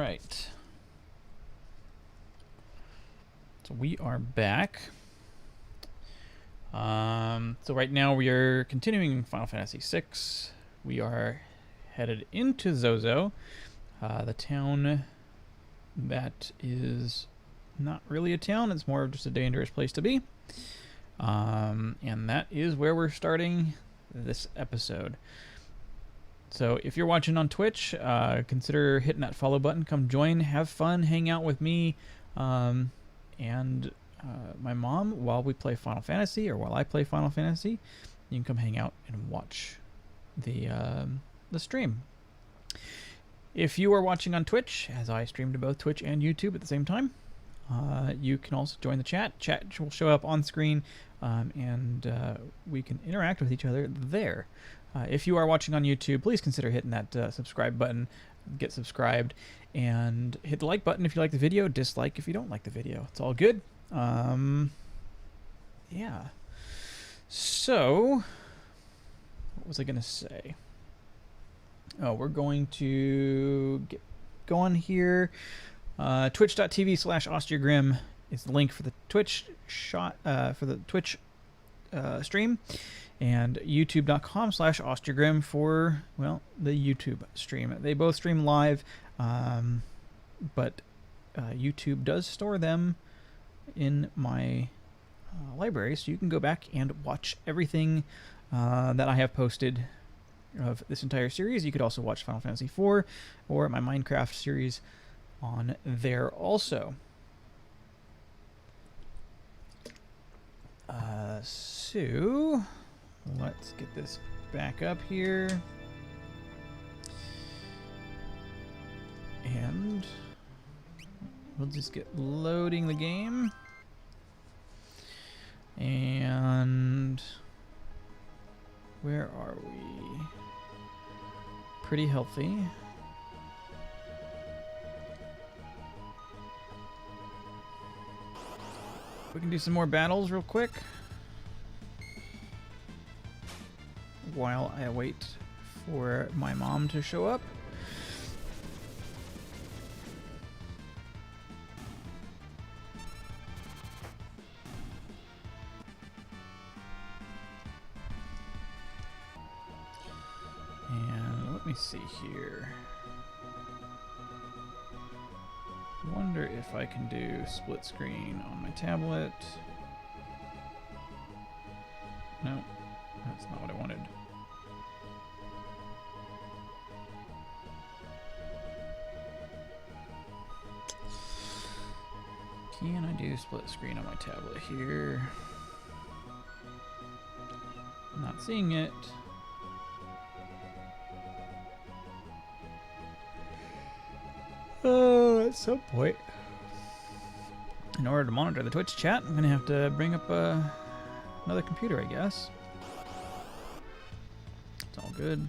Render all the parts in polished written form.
right. So we are back. So right now we are continuing Final Fantasy VI. We are headed into Zozo, the town that is not really a town. It's more of just a dangerous place to be. And that is where we're starting this episode. So if you're watching on Twitch, consider hitting that follow button. Come join, have fun, hang out with me and my mom while we play Final Fantasy, or while I play Final Fantasy. You can come hang out and watch the stream. If you are watching on Twitch, as I stream to both Twitch and YouTube at the same time, you can also join the chat. Chat will show up on screen, and we can interact with each other there. If you are watching on YouTube, please consider hitting that subscribe button, get subscribed, and hit the like button if you like the video, dislike if you don't like the video. It's all good. Yeah. So, what was I going to say? Oh, we're going to get going here. Twitch.tv/AustriaGrim is the link for the Twitch stream, and YouTube.com/AustriaGrim for, well, the YouTube stream. They both stream live, but YouTube does store them in my library, so you can go back and watch everything that I have posted of this entire series. You could also watch Final Fantasy IV or my Minecraft series on there also. So let's get this back up here, and we'll just get loading the game. And where are we? Pretty healthy. We can do some more battles real quick while I wait for my mom to show up. And let me see here. Wonder if I can do split screen on my tablet. No, that's not what I wanted. Can I do split screen on my tablet here? Not seeing it. At some point, in order to monitor the Twitch chat, I'm gonna have to bring up another computer, I guess. It's all good.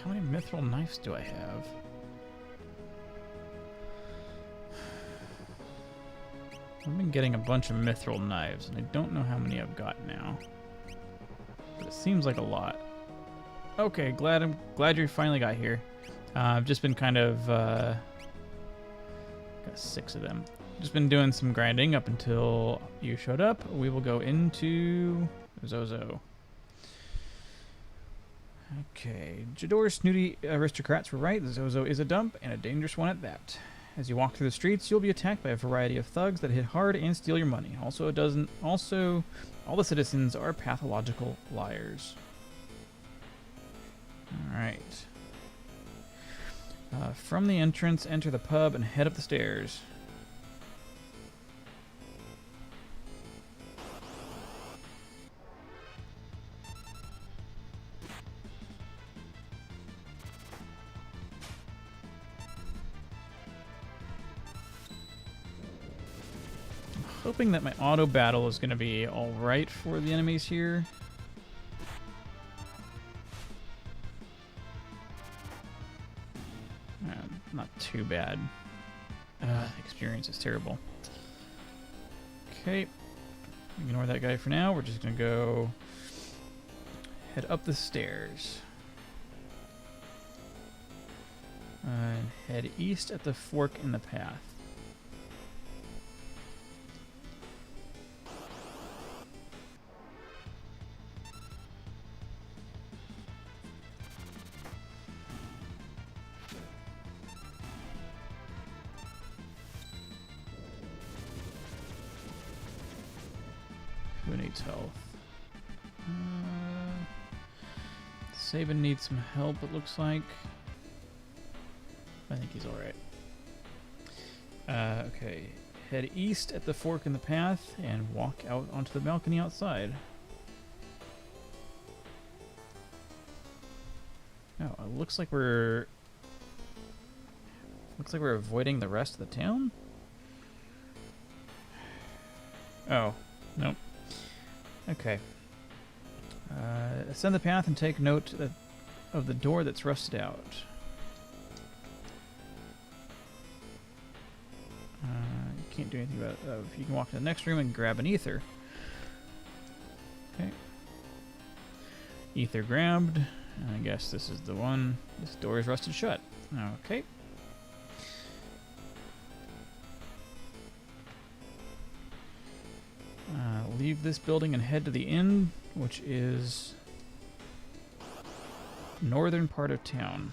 How many mithril knives do I have? I've been getting a bunch of mithril knives, and I don't know how many I've got now. But it seems like a lot. Okay, glad you finally got here. I've just been kind of got 6 of them. Just been doing some grinding up until you showed up. We will go into Zozo. Okay, Jador's snooty aristocrats were right. Zozo is a dump, and a dangerous one at that. As you walk through the streets, you'll be attacked by a variety of thugs that hit hard and steal your money. Also, all the citizens are pathological liars. Alright. From the entrance, enter the pub and head up the stairs. Hoping that my auto battle is going to be alright for the enemies here. Not too bad. Experience is terrible. Okay. Ignore that guy for now. We're just going to go head up the stairs. And head east at the fork in the path. Who needs health? Saban needs some help, it looks like. I think he's alright. Okay. Head east at the fork in the path and walk out onto the balcony outside. Oh, it looks like we're avoiding the rest of the town? Oh, nope. Okay. Ascend the path and take note of the door that's rusted out. You can't do anything about it. You can walk to the next room and grab an ether. Okay. Ether grabbed. I guess this is the one. This door is rusted shut. Okay. Leave this building and head to the inn, which is northern part of town.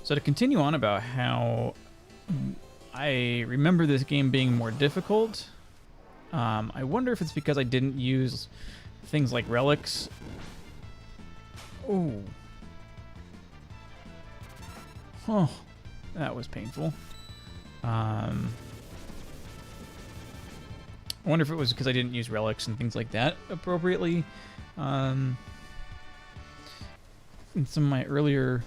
So to continue on about how I remember this game being more difficult, I wonder if it's because I didn't use things like relics. Oh. Oh, that was painful. I wonder if it was because I didn't use relics and things like that appropriately in some of my earlier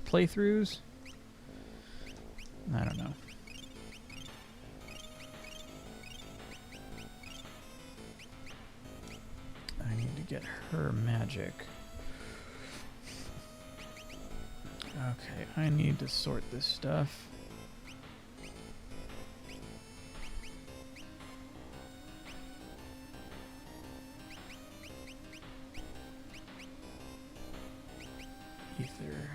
playthroughs. I don't know. I need to get her magic. Okay, I need to sort this stuff. Ether.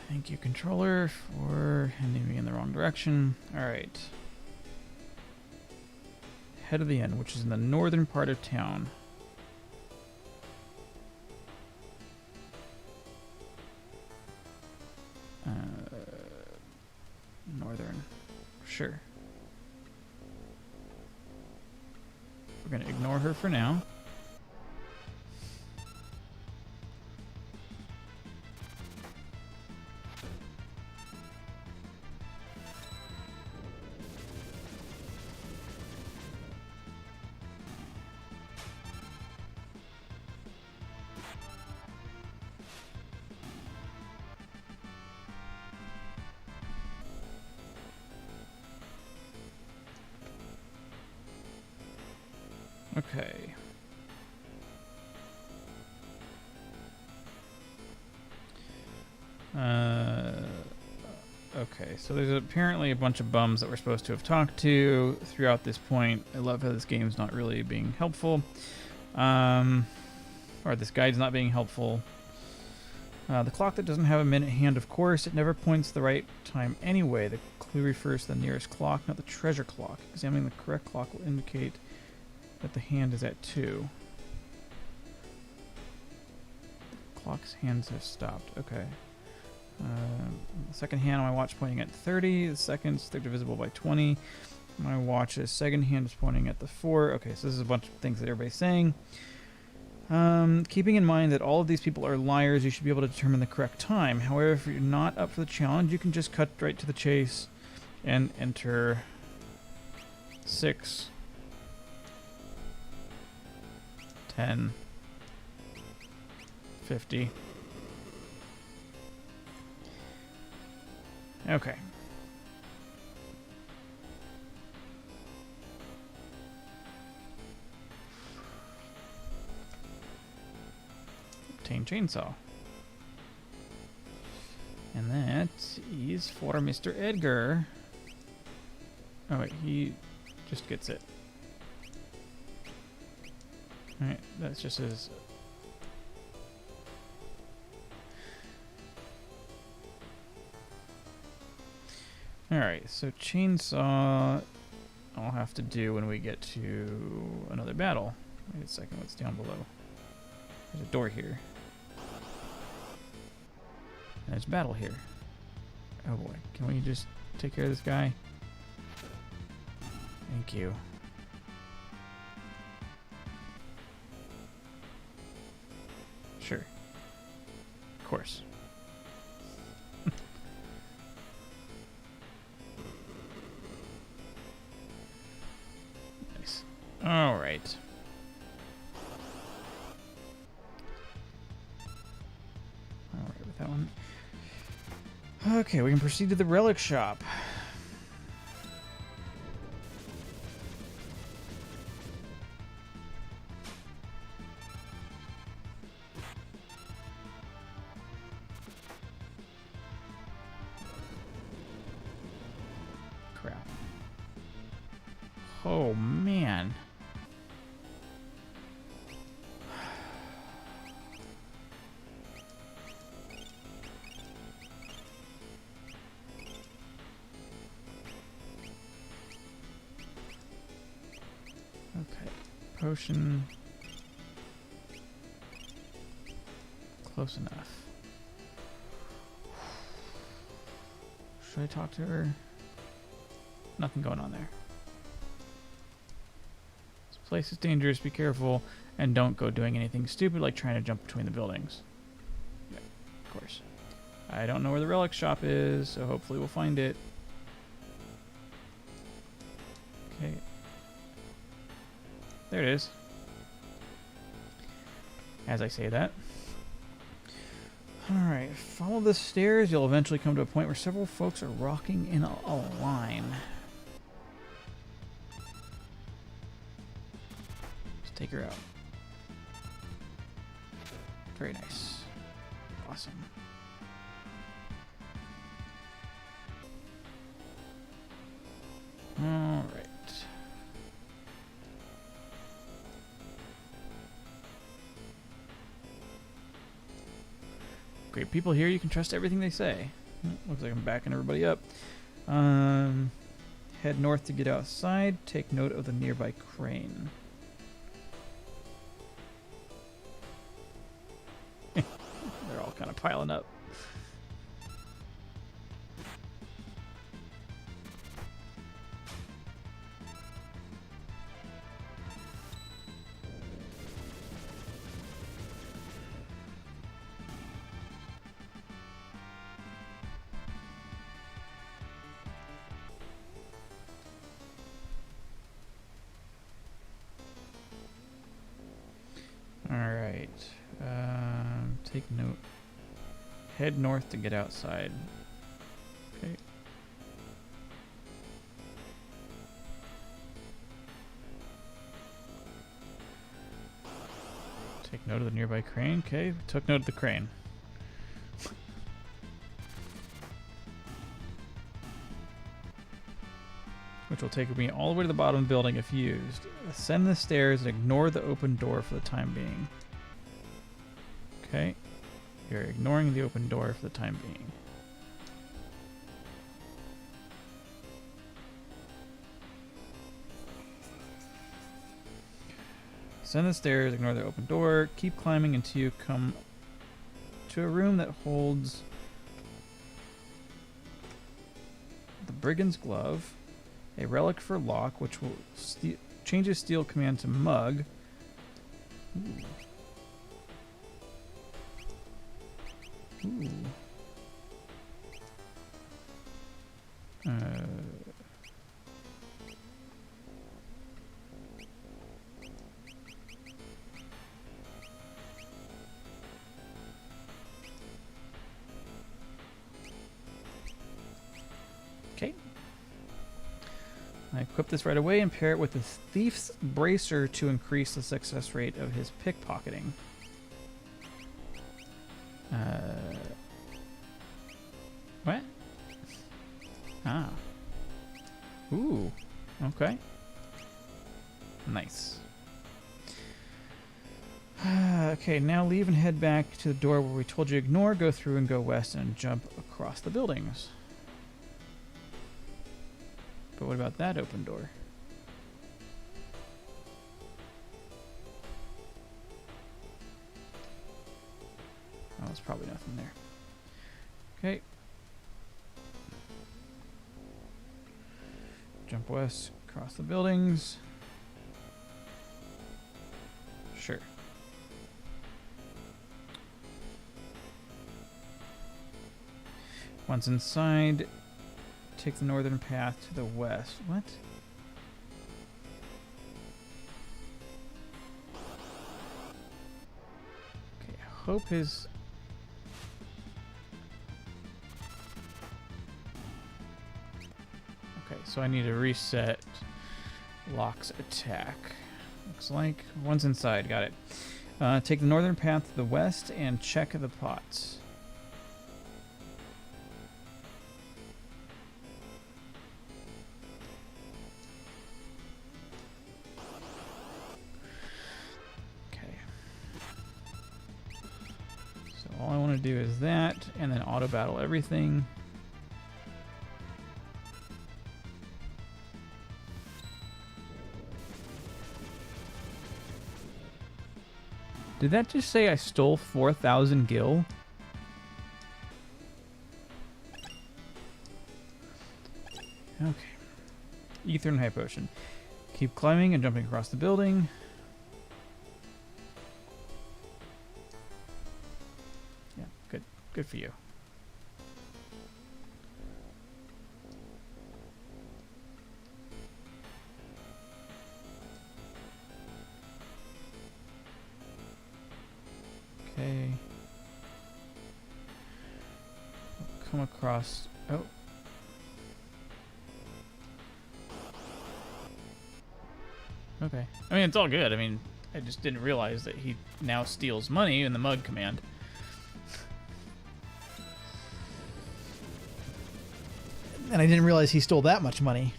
Thank you, controller, for handing me in the wrong direction. Alright. Head of the inn, which is in the northern part of town. Northern. Sure. We're going to ignore her for now. Okay. Okay, so there's apparently a bunch of bums that we're supposed to have talked to throughout this point. I love how this game's not really being helpful. Or this guide's not being helpful. The clock that doesn't have a minute hand, of course, it never points the right time anyway. The clue refers to the nearest clock, not the treasure clock. Examining the correct clock will indicate that the hand is at 2. The clock's hands have stopped. Okay. The second hand on my watch pointing at 30. The seconds, they're divisible by 20. My watch's second hand is pointing at the 4. Okay, so this is a bunch of things that everybody's saying. Keeping in mind that all of these people are liars, you should be able to determine the correct time. However, if you're not up for the challenge, you can just cut right to the chase and enter 6, 10, 50. Okay. Obtain chainsaw. And that is for Mr. Edgar. Oh wait, he just gets it. Alright, that's just his... Alright, so chainsaw I'll have to do when we get to another battle. Wait a second, what's down below? There's a door here. And there's battle here. Oh boy, can we just take care of this guy? Thank you. Sure. Of course. Nice. All right. All right with that one. Okay, we can proceed to the relic shop. Crap. Oh, man. Okay, potion. Close enough. Should I talk to her? Nothing going on there. This place is dangerous, be careful, and don't go doing anything stupid like trying to jump between the buildings. Yeah, of course. I don't know where the relic shop is, so hopefully we'll find it. Okay. There it is. As I say that. Alright, follow the stairs. You'll eventually come to a point where several folks are rocking in a line. Let's take her out. Very nice. Awesome. Alright. Great people here, you can trust everything they say. Looks like I'm backing everybody up. Head north to get outside. Take note of the nearby crane. They're all kind of piling up. Alright. Take note. Head north to get outside. Okay. Take note of the nearby crane. Okay, took note of the crane. Which will take me all the way to the bottom of the building if used. Ascend the stairs and ignore the open door for the time being. Okay. You're ignoring the open door for the time being. Ascend the stairs, ignore the open door. Keep climbing until you come to a room that holds the Brigand's Glove, a relic for lock, which will changes steel command to mug. Ooh. Ooh. Okay. I equip this right away and pair it with the Thief's Bracer to increase the success rate of his pickpocketing. What? Ah. Ooh. Okay. Nice. Okay, now leave and head back to the door where we told you to ignore, go through and go west and jump across the buildings. But what about that open door? Oh, there's probably nothing there. Okay. Jump west, across the buildings. Sure. Once inside, take the northern path to the west. What? Okay, I hope his... Okay, so I need to reset Locke's attack. Looks like one's inside. Got it. Take the northern path to the west and check the pots. All I want to do is that, and then auto battle everything. Did that just say I stole 4,000 gil? Okay. Ether and High Potion. Keep climbing and jumping across the building. Good for you. Okay. Come across. Oh. Okay. I mean, it's all good. I mean, I just didn't realize that he now steals money in the mug command. And I didn't realize he stole that much money.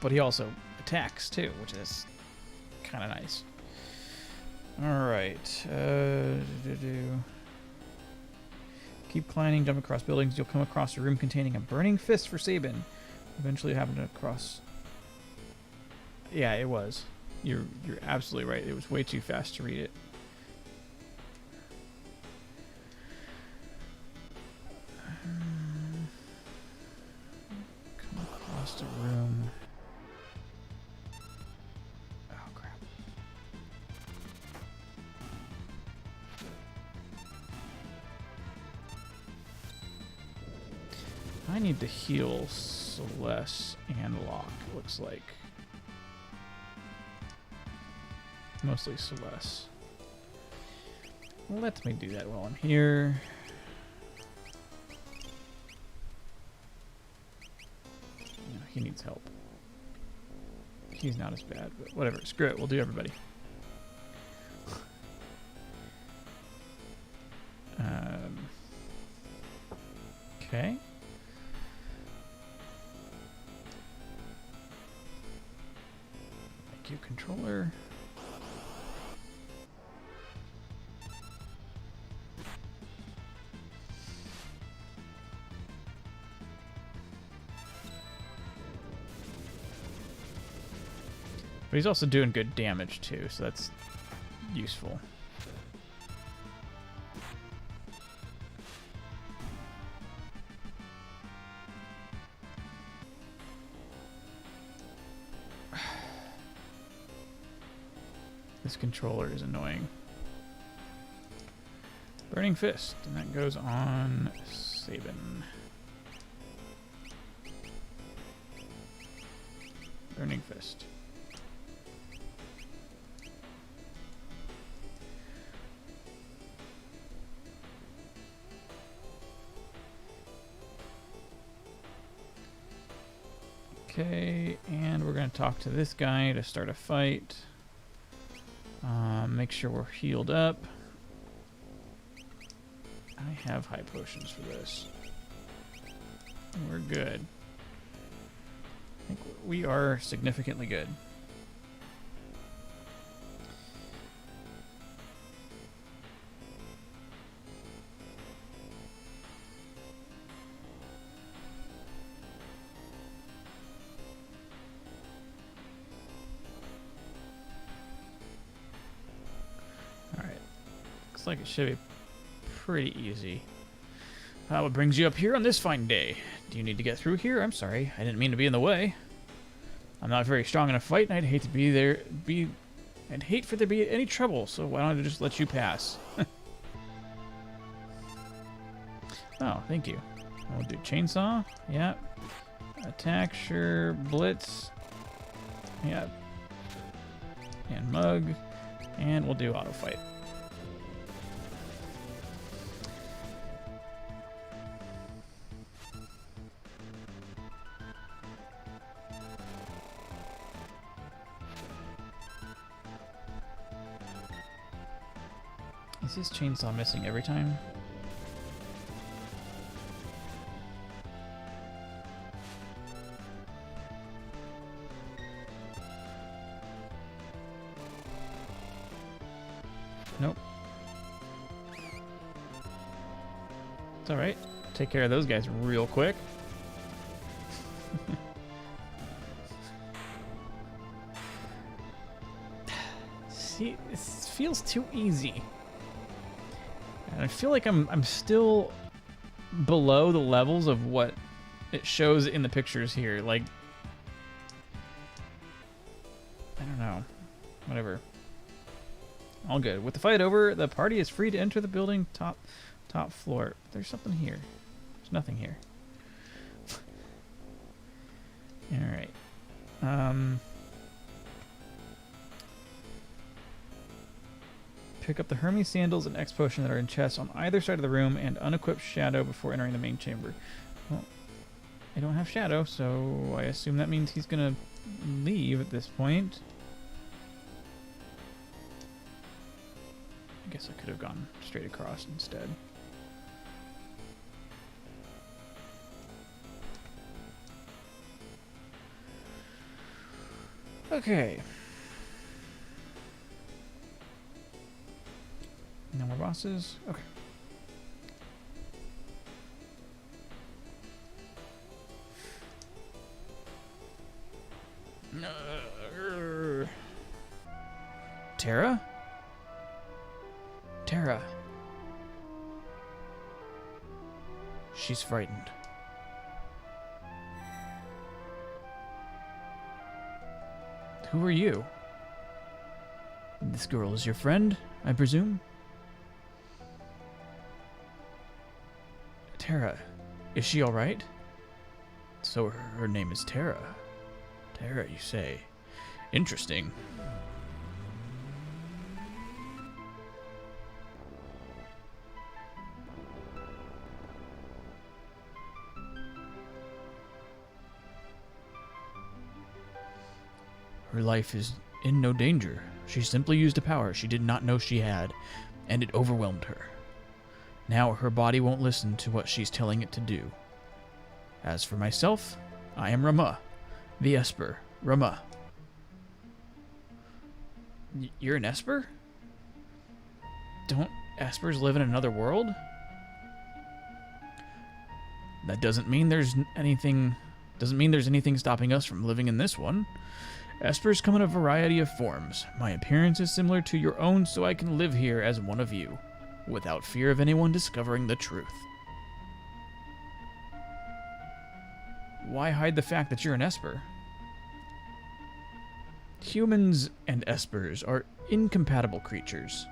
But he also attacks too, which is kind of nice. Alright. Keep climbing, jump across buildings. You'll come across a room containing a burning fist for Sabin. Eventually happen to cross... Yeah, it was. You're absolutely right. It was way too fast to read it. The room. Oh crap. I need to heal Celeste and Locke, it looks like. Mostly Celeste. Let me do that while I'm here. He needs help. He's not as bad, but whatever. Screw it. We'll do everybody. Okay. Thank you, controller. But he's also doing good damage too, so that's useful. This controller is annoying. Burning Fist, and that goes on Sabin. Burning Fist. Okay, and we're going to talk to this guy to start a fight. Make sure we're healed up. I have high potions for this. We're good. I think we are significantly good. Looks like it should be pretty easy. What brings you up here on this fine day? Do you need to get through here? I'm sorry, I didn't mean to be in the way. I'm not very strong in a fight, and I'd hate for there to be any trouble. So why don't I just let you pass? Oh, thank you. We'll do chainsaw. Yeah. Attack, sure. Blitz. Yeah. And mug. And we'll do auto fight. Is his chainsaw missing every time? Nope. It's alright. Take care of those guys real quick. See, this feels too easy. And I feel like I'm still below the levels of what it shows in the pictures here. Like, I don't know. Whatever. All good. With the fight over, the party is free to enter the building top floor. There's something here. There's nothing here. Alright. Pick up the Hermes sandals and X potion that are in chests on either side of the room and unequip Shadow before entering the main chamber. Well, I don't have Shadow, so I assume that means he's gonna leave at this point. I guess I could have gone straight across instead. Okay. No more bosses? Okay. Terra? Terra. She's frightened. Who are you? This girl is your friend, I presume? Terra. Is she alright? So her name is Terra. Terra, you say. Interesting. Her life is in no danger. She simply used a power she did not know she had, and it overwhelmed her. Now her body won't listen to what she's telling it to do. As for myself, I am Rama, the Esper, Rama. You're an Esper? Don't Espers live in another world? That doesn't mean there's anything stopping us from living in this one. Espers come in a variety of forms. My appearance is similar to your own, so I can live here as one of you, without fear of anyone discovering the truth. Why hide the fact that you're an Esper? Humans and Espers are incompatible creatures.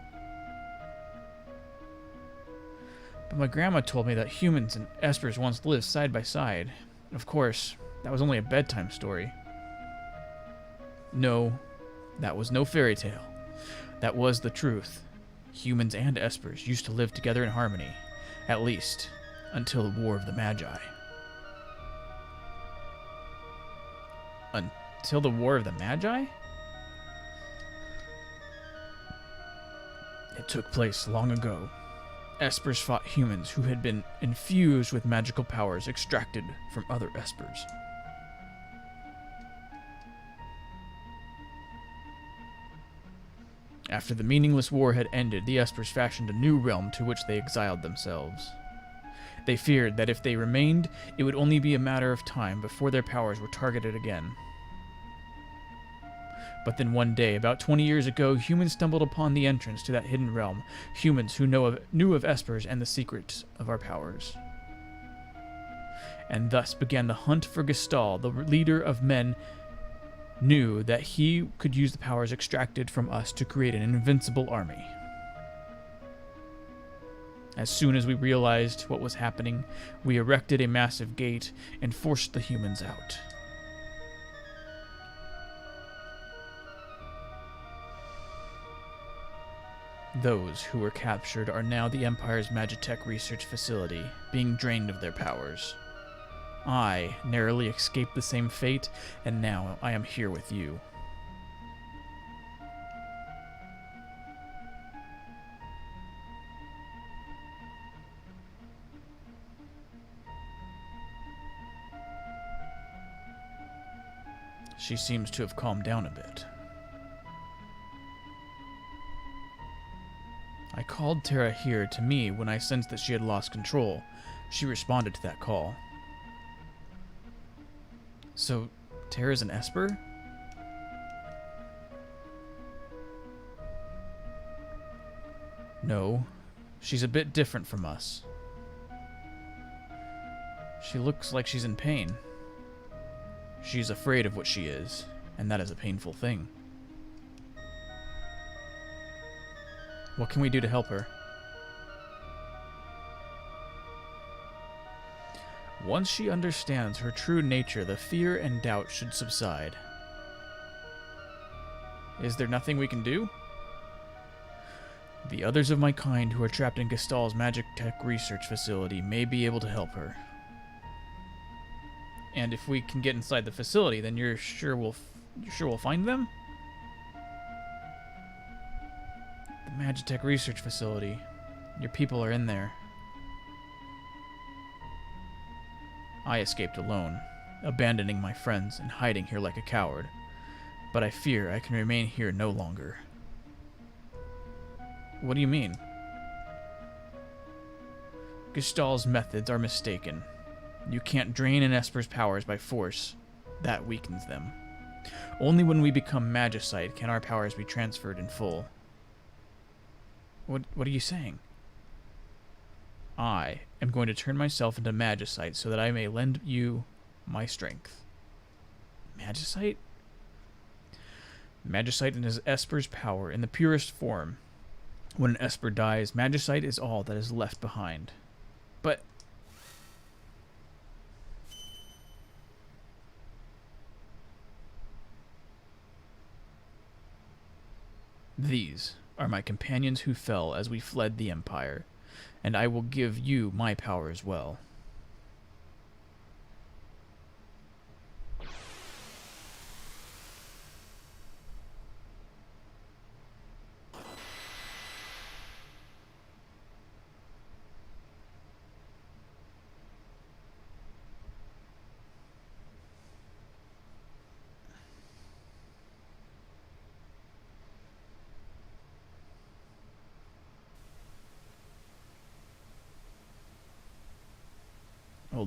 But my grandma told me that humans and Espers once lived side by side. Of course, that was only a bedtime story. No, that was no fairy tale. That was the truth. Humans and Espers used to live together in harmony, at least until the War of the Magi. Until the War of the Magi? It took place long ago. Espers fought humans who had been infused with magical powers extracted from other Espers. After the meaningless war had ended, the Espers fashioned a new realm to which they exiled themselves. They feared that if they remained, it would only be a matter of time before their powers were targeted again. But then one day, about 20 years ago, humans stumbled upon the entrance to that hidden realm. Humans who knew of Espers and the secrets of our powers. And thus began the hunt for Gestal. The leader of men knew that he could use the powers extracted from us to create an invincible army. As soon as we realized what was happening, we erected a massive gate and forced the humans out. Those who were captured are now the Empire's Magitech research facility, being drained of their powers. I narrowly escaped the same fate, and now I am here with you. She seems to have calmed down a bit. I called Terra here to me when I sensed that she had lost control. She responded to that call. So, Terra's an Esper? No, she's a bit different from us. She looks like she's in pain. She's afraid of what she is, and that is a painful thing. What can we do to help her? Once she understands her true nature, the fear and doubt should subside. Is there nothing we can do? The others of my kind who are trapped in Gestal's Magitech research facility may be able to help her. And if we can get inside the facility, then you're sure we'll find them? The Magitech research facility. Your people are in there. I escaped alone, abandoning my friends and hiding here like a coward. But I fear I can remain here no longer. What do you mean? Gestal's methods are mistaken. You can't drain an Esper's powers by force. That weakens them. Only when we become Magicite can our powers be transferred in full. What are you saying? I am going to turn myself into Magicite so that I may lend you my strength. Magicite? Magicite is Esper's power in the purest form. When an Esper dies, Magicite is all that is left behind. But these are my companions who fell as we fled the Empire, and I will give you my power as well.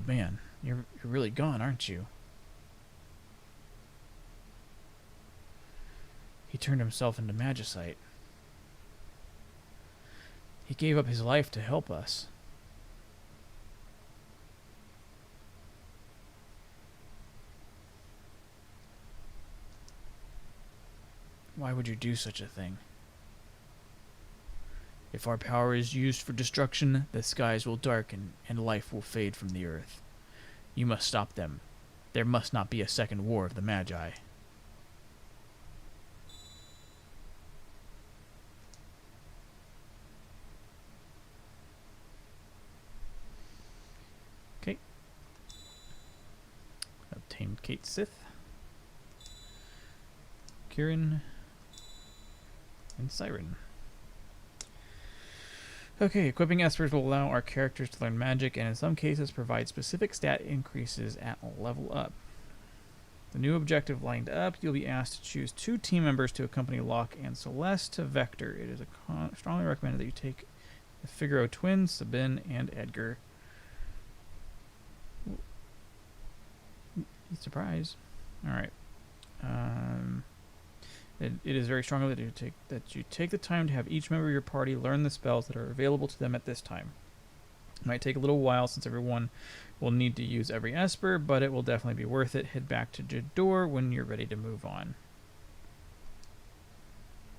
old man. You're really gone, aren't you? He turned himself into magicite. He gave up his life to help us. Why would you do such a thing? If our power is used for destruction, the skies will darken and life will fade from the earth. You must stop them. There must not be a second war of the Magi. Okay. Obtained Kate Sith, Kieran, and Siren. Okay, equipping espers will allow our characters to learn magic and in some cases provide specific stat increases at level up. The new objective lined up, you'll be asked to choose 2 team members to accompany Locke and Celeste to Vector. It is strongly recommended that you take the Figaro twins, Sabine and Edgar. Surprise. Alright. It is very strongly that you take the time to have each member of your party learn the spells that are available to them at this time. It might take a little while since everyone will need to use every Esper, but it will definitely be worth it. Head back to Jador when you're ready to move on.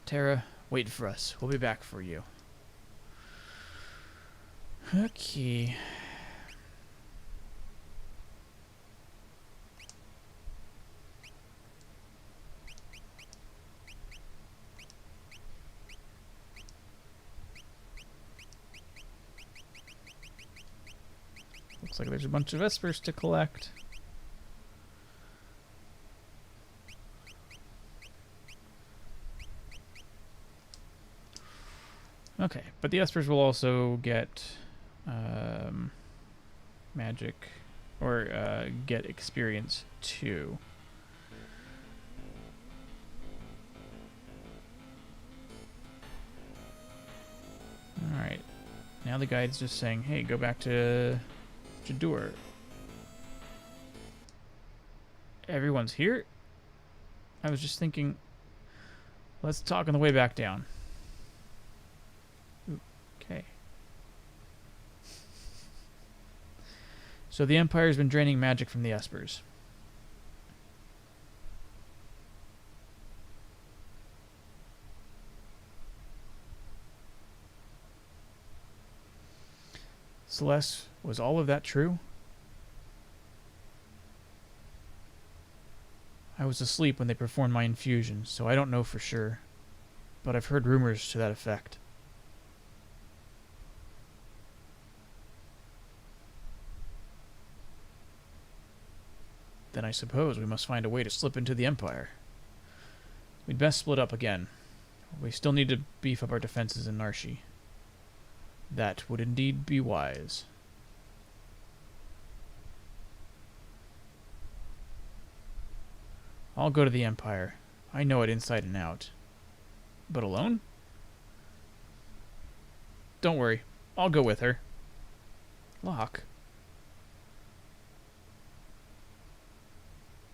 Tara, wait for us. We'll be back for you. Okay. Looks like there's a bunch of Espers to collect. Okay, but the Espers will also get magic, or get experience too. Alright, now the guide's just saying, hey, go back to Jador. Everyone's here? I was just thinking, let's talk on the way back down. Okay. So the Empire's been draining magic from the Espers. Celeste, was all of that true? I was asleep when they performed my infusion, so I don't know for sure, but I've heard rumors to that effect. Then I suppose we must find a way to slip into the Empire. We'd best split up again. We still need to beef up our defenses in Narshi. That would indeed be wise. I'll go to the Empire. I know it inside and out. But alone? Don't worry. I'll go with her. Locke.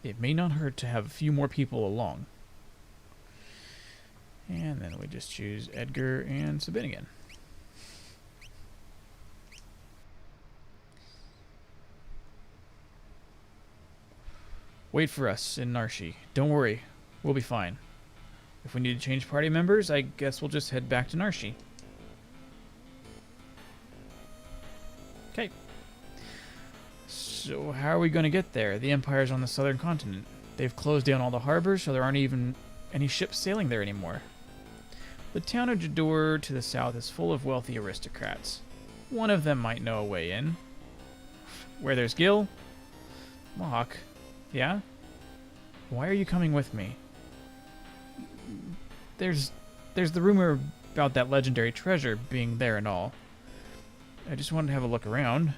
It may not hurt to have a few more people along. And then we just choose Edgar and Sabine again. Wait for us in Narshi. Don't worry. We'll be fine. If we need to change party members, I guess we'll just head back to Narshi. Okay. So how are we going to get there? The Empire's on the southern continent. They've closed down all the harbors, so there aren't even any ships sailing there anymore. The town of Jador to the south is full of wealthy aristocrats. One of them might know a way in. Where there's Gil? Locke. Yeah? Why are you coming with me? There's the rumor about that legendary treasure being there and all. I just wanted to have a look around.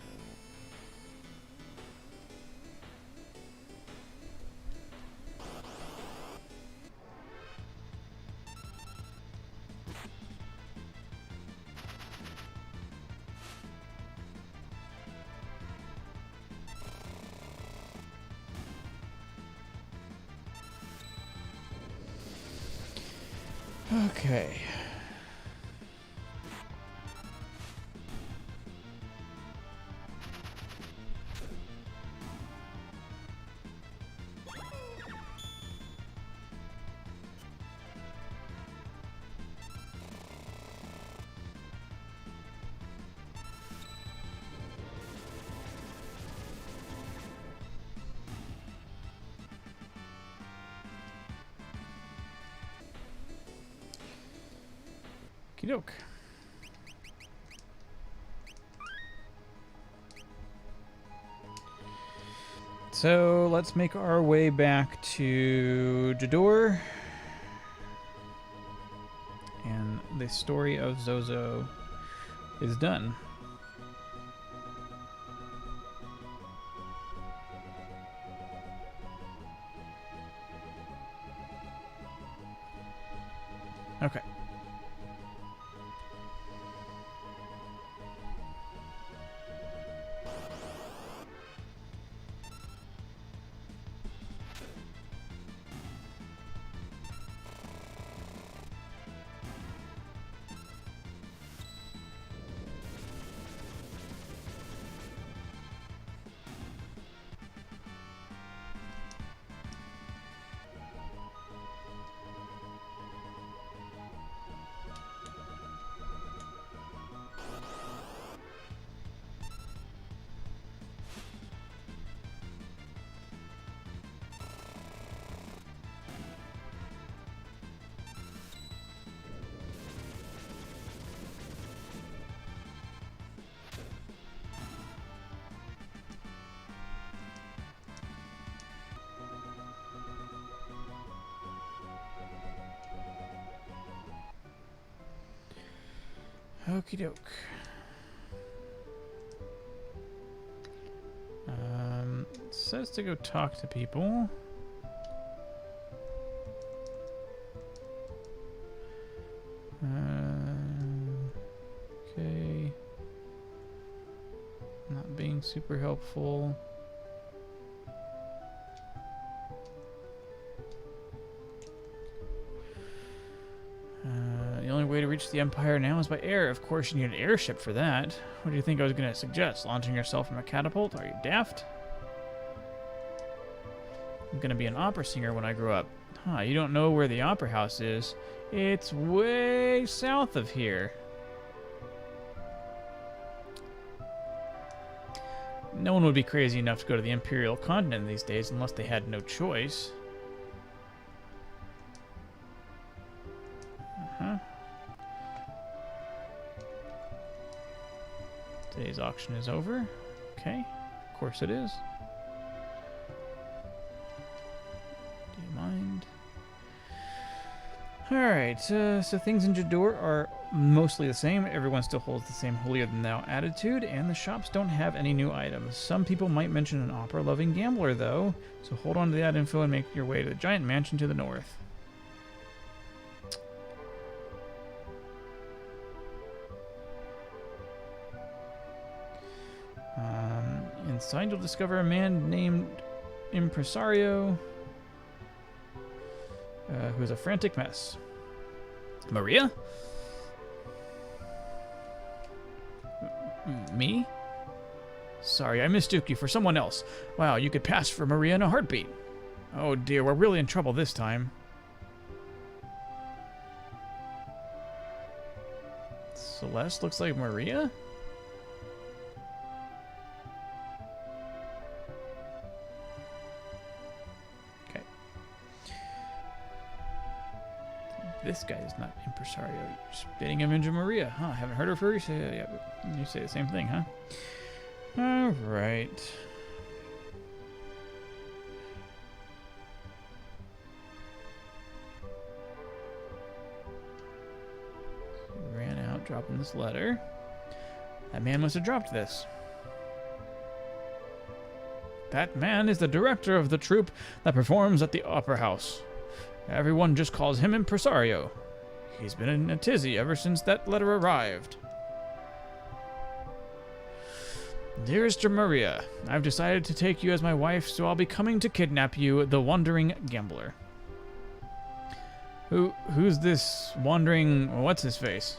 Okay. Okey-doke. So let's make our way back to Jador. And the story of Zozo is done. Okay. Okie doke. It says to go talk to people. Okay. Not being super helpful. The only way to reach the Empire now is by air. Of course, you need an airship for that. What do you think I was going to suggest? Launching yourself from a catapult? Are you daft? I'm going to be an opera singer when I grow up. Huh, you don't know where the opera house is? It's way south of here. No one would be crazy enough to go to the Imperial continent these days unless they had no choice. Today's auction is over. Okay, of course it is. Do you mind? Alright, so things in Jador are mostly the same. Everyone still holds the same holier-than-thou attitude, and the shops don't have any new items. Some people might mention an opera-loving gambler, though, so hold on to that info and make your way to the giant mansion to the north. Inside, you'll discover a man named Impresario, who's a frantic mess. Maria? Me? Sorry, I mistook you for someone else. Wow, you could pass for Maria in a heartbeat. Oh dear, we're really in trouble this time. Celeste looks like Maria? This guy is not Impresario. You're spitting image of Maria. Huh, haven't heard of her? You say, yeah, you say the same thing, huh? Alright. He ran out dropping this letter. That man must have dropped this. That man is the director of the troupe that performs at the Opera House. Everyone just calls him Impresario. He's been in a tizzy ever since that letter arrived. Dearest Maria, I've decided to take you as my wife, so I'll be coming to kidnap you, the wandering gambler. Who's this wandering? What's his face?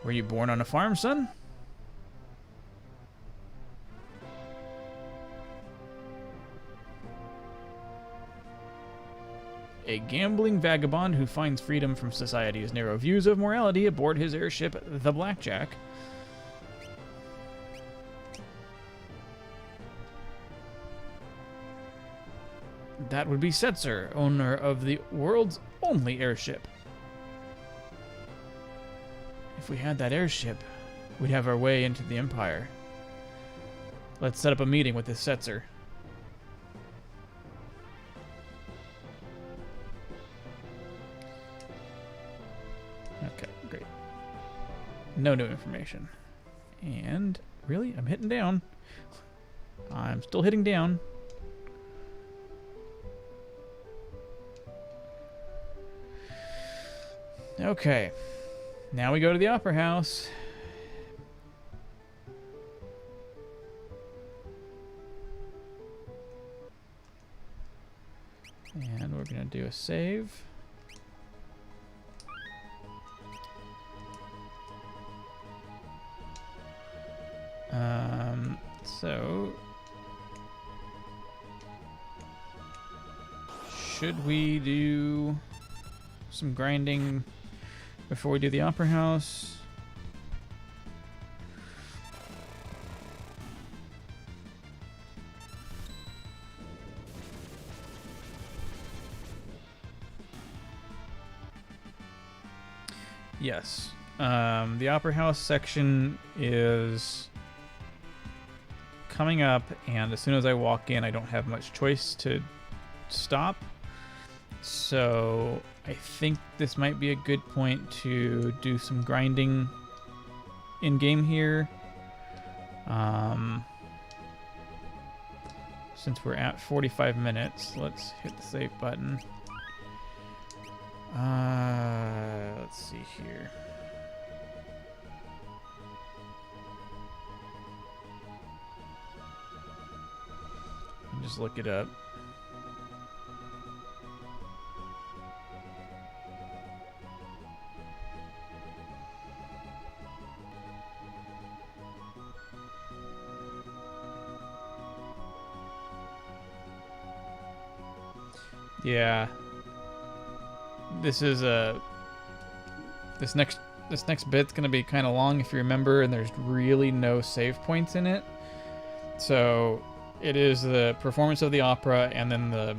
Were you born on a farm, son? A gambling vagabond who finds freedom from society's narrow views of morality aboard his airship, the Blackjack. That would be Setzer, owner of the world's only airship. If we had that airship, we'd have our way into the Empire. Let's set up a meeting with this Setzer. Okay, great. No new information. And, really? I'm hitting down. I'm still hitting down. Okay. Now we go to the Opera House. And we're going to do a save. So should we do some grinding before we do the Opera House? Yes. The Opera House section is coming up, and as soon as I walk in, I don't have much choice to stop. So I think this might be a good point to do some grinding in-game here. Since we're at 45 minutes, let's hit the save button. Let's see here. Just look it up. Yeah. This is this next bit's gonna be kind of long if you remember, and there's really no save points in it. So it is the performance of the opera and then the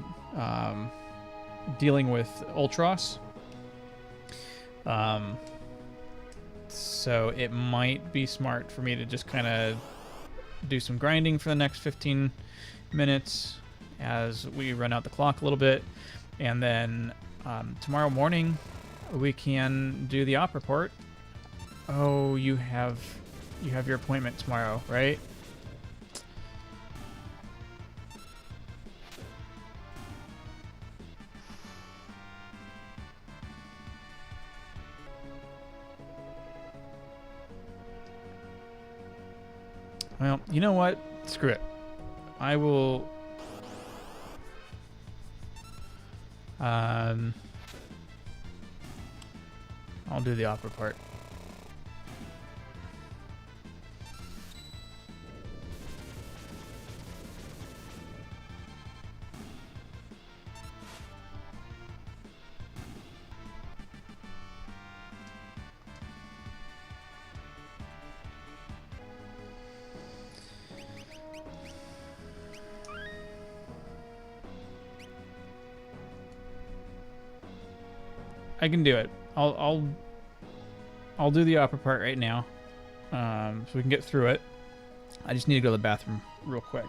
dealing with Ultros. So it might be smart for me to just kind of do some grinding for the next 15 minutes as we run out the clock a little bit, and then tomorrow morning we can do the opera part. Oh, you have your appointment tomorrow, right? Well, you know what? Screw it. I will... I'll do the opera part. I can do it. I'll do the opera part right now, so we can get through it. I just need to go to the bathroom real quick.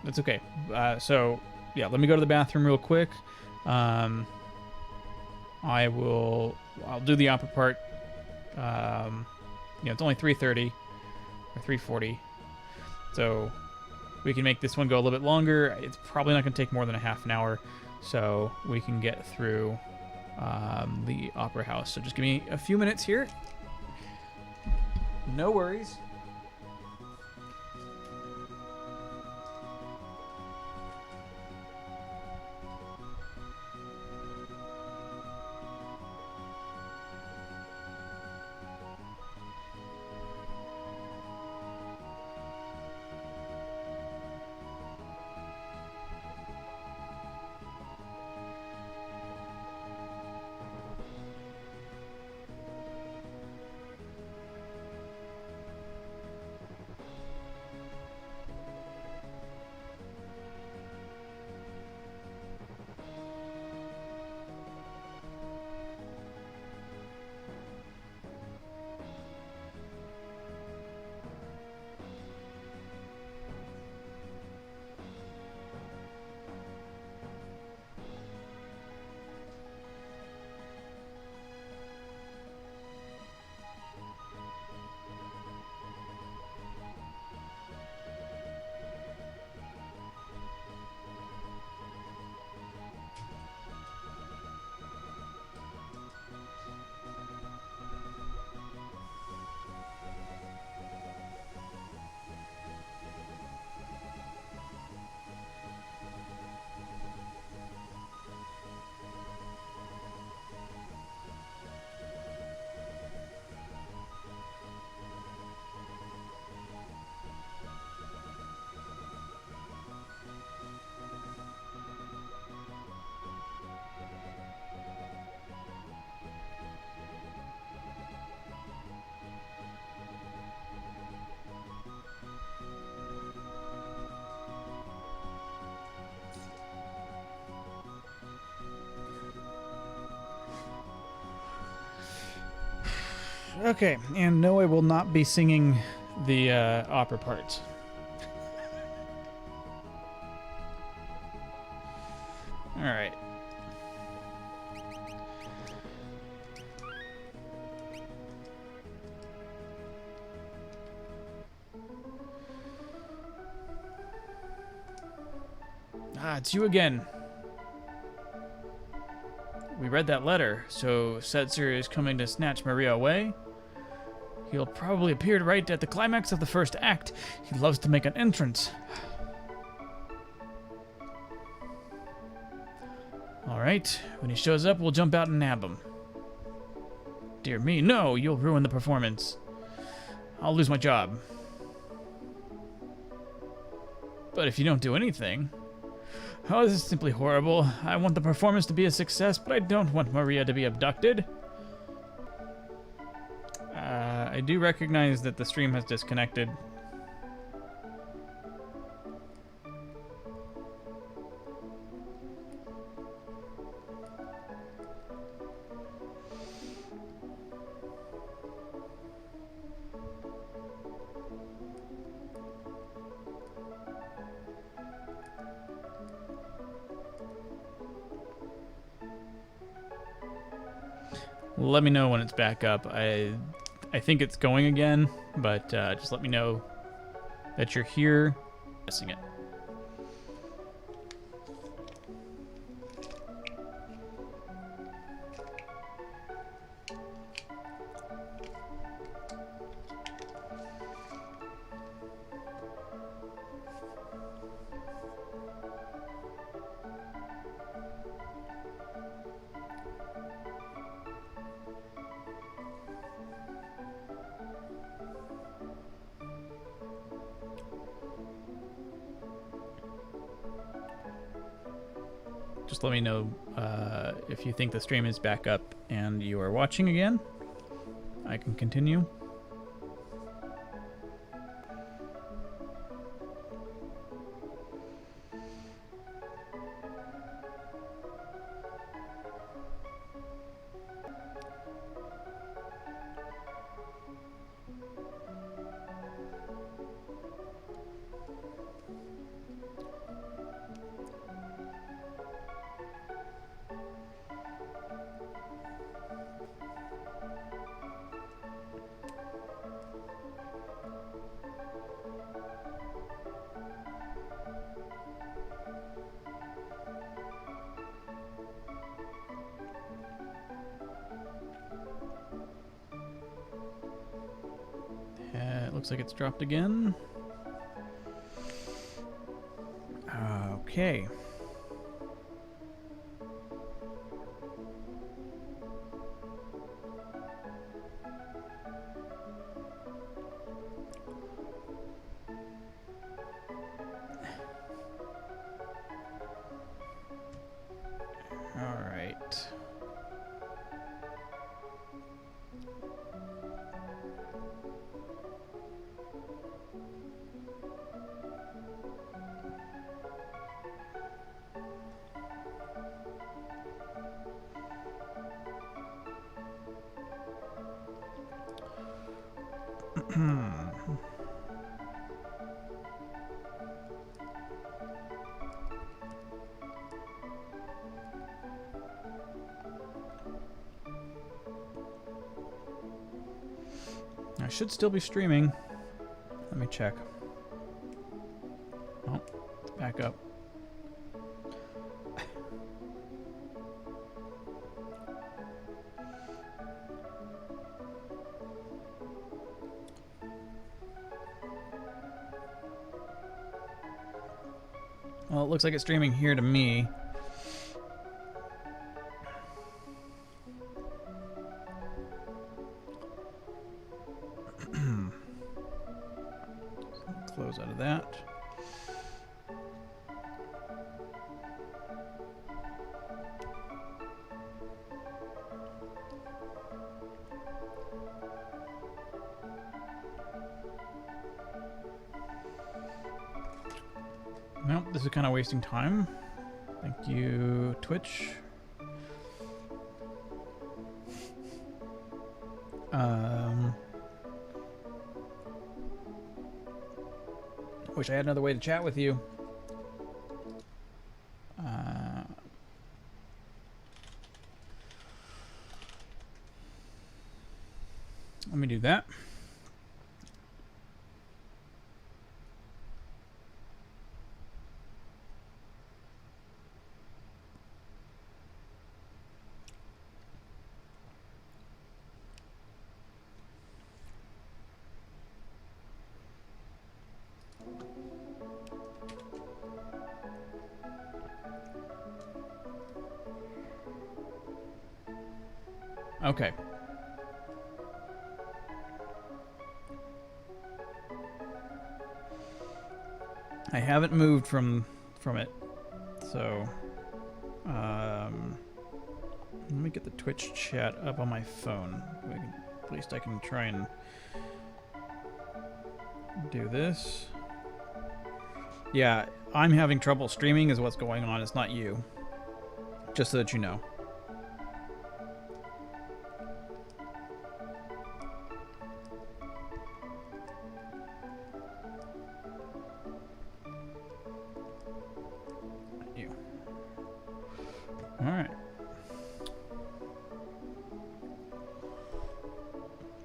That's okay. So, yeah, let me go to the bathroom real quick. I'll do the opera part. It's only 3:30 or 3:40. So, we can make this one go a little bit longer. It's probably not going to take more than a half an hour, so we can get through the Opera House. So just give me a few minutes here. No worries. Okay, and no, I will not be singing the opera parts. All right. Ah, it's you again. We read that letter, so Setzer is coming to snatch Maria away. He'll probably appear right at the climax of the first act. He loves to make an entrance. Alright, when he shows up, we'll jump out and nab him. Dear me, no, you'll ruin the performance. I'll lose my job. But if you don't do anything... Oh, this is simply horrible. I want the performance to be a success, but I don't want Maria to be abducted. I do recognize that the stream has disconnected. Let me know when it's back up. I think it's going again, but just let me know that you're here. Missing it. Just let me know if you think the stream is back up and you are watching again. I can continue. looks like it's dropped again. Okay. All right. I should still be streaming. Let me check. Oh, it's back up. Well, it looks like it's streaming here to me. Close out of that. Well, this is kind of wasting time. Thank you, Twitch. Wish I had another way to chat with you. Let me do that. Okay. I haven't moved from it, so let me get the Twitch chat up on my phone. At least I can try and do this. Yeah, I'm having trouble streaming is what's going on. It's not you. Just so that you know.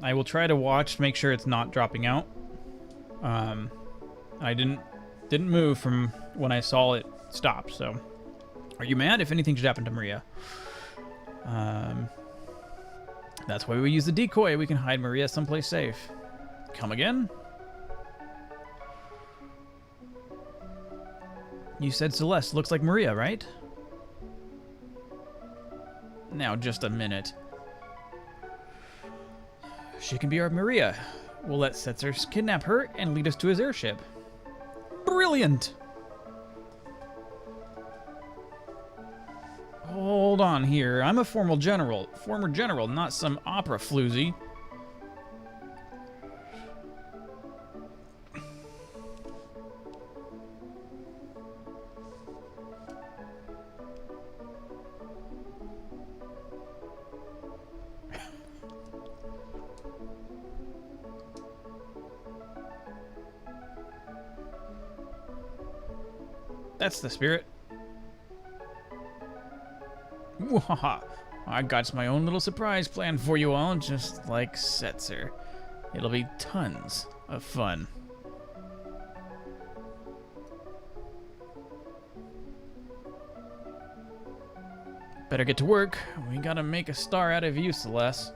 I will try to watch to make sure it's not dropping out. I didn't move from when I saw it stop, so. Are you mad? If anything should happen to Maria. That's why we use the decoy. We can hide Maria someplace safe. Come again? You said Celeste looks like Maria, right? Now, just a minute. She can be our Maria. We'll let Setzer kidnap her and lead us to his airship. Brilliant! Hold on here. I'm a former general, not some opera floozy. That's the spirit. Wahaha. I got my own little surprise planned for you all, just like Setzer. It'll be tons of fun. Better get to work. We gotta make a star out of you, Celeste.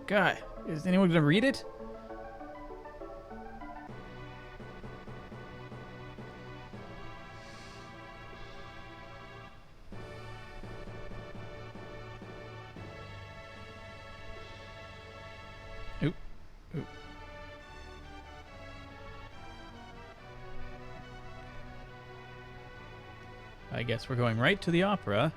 God, is anyone gonna read it? Oop. Oop. I guess we're going right to the opera.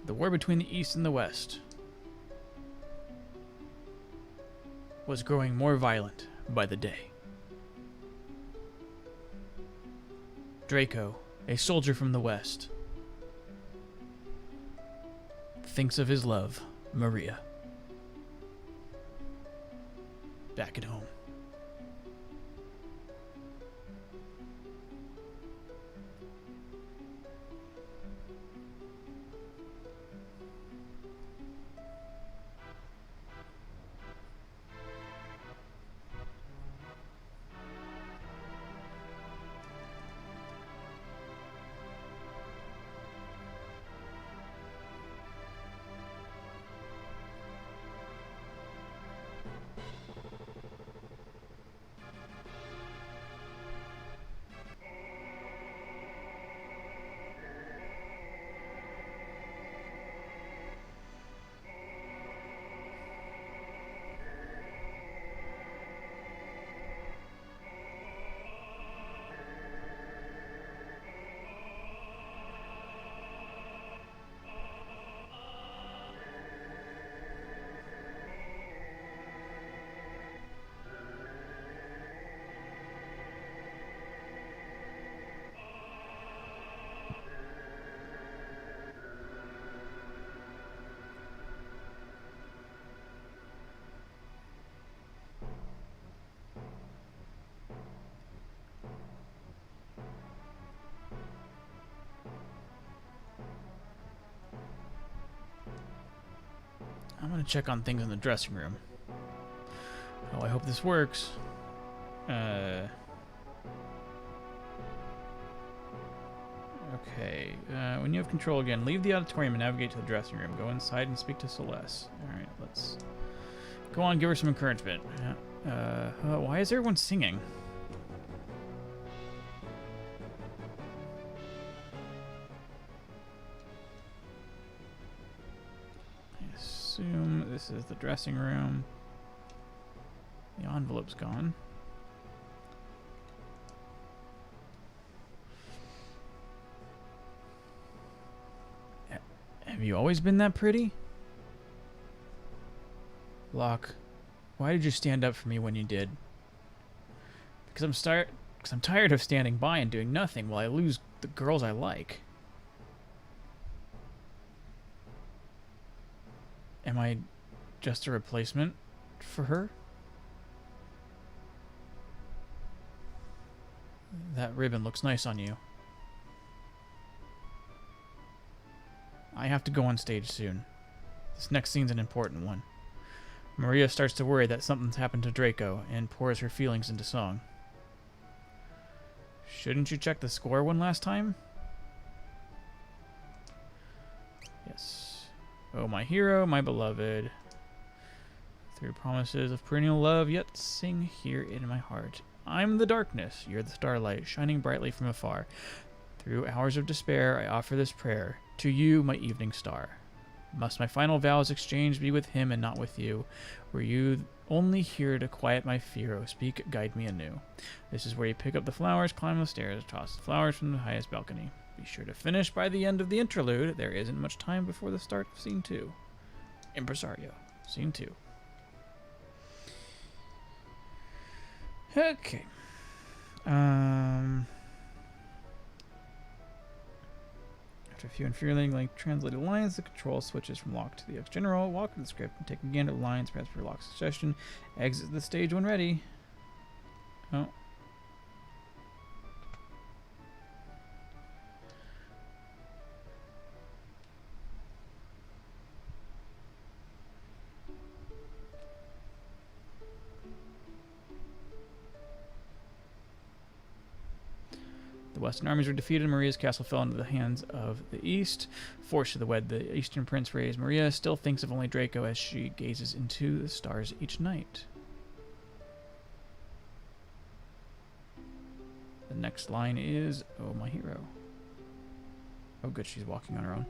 The war between the East and the West was growing more violent by the day. Draco, a soldier from the West, thinks of his love, Maria, back at home. I'm gonna check on things in the dressing room. Oh, I hope this works. Okay. When you have control again, leave the auditorium and navigate to the dressing room. Go inside and speak to Celeste. Alright, let's go on, give her some encouragement. Why is everyone singing? I assume this is the dressing room. The envelope's gone. Have you always been that pretty? Locke, why did you stand up for me when you did? Because I'm tired of standing by and doing nothing while I lose the girls I like. Am I just a replacement for her? That ribbon looks nice on you. I have to go on stage soon. This next scene's an important one. Maria starts to worry that something's happened to Draco and pours her feelings into song. Shouldn't you check the score one last time? Yes. Oh, my hero, my beloved. Through promises of perennial love, yet sing here in my heart. I'm the darkness, you're the starlight, shining brightly from afar. Through hours of despair, I offer this prayer. To you, my evening star. Must my final vows exchanged be with him and not with you? Were you only here to quiet my fear? Oh, speak, guide me anew. This is where you pick up the flowers, climb the stairs, toss the flowers from the highest balcony. Be sure to finish by the end of the interlude. There isn't much time before the start of Scene 2. Impresario. Scene 2. Okay. After a few infuriating like translated lines, the control switches from Locke to the ex-general. Walk through the script and take a gander of lines, perhaps for Locke's suggestion. Exit the stage when ready. Oh. Western armies were defeated, Maria's castle fell into the hands of the East. Forced to the wed, the Eastern prince raised. Maria still thinks of only Draco as she gazes into the stars each night. The next line is, oh, my hero. Oh, good, she's walking on her own.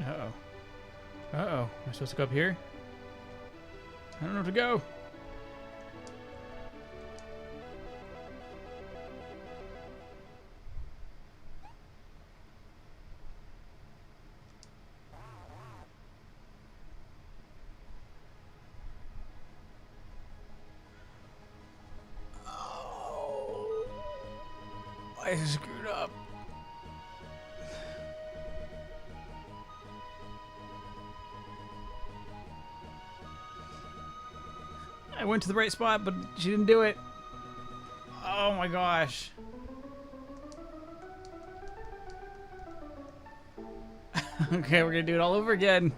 Uh-oh. Uh-oh. Am I supposed to go up here? I don't know where to go. Oh. I screwed up. I went to the right spot, but she didn't do it. Oh my gosh. Okay, we're gonna do it all over again.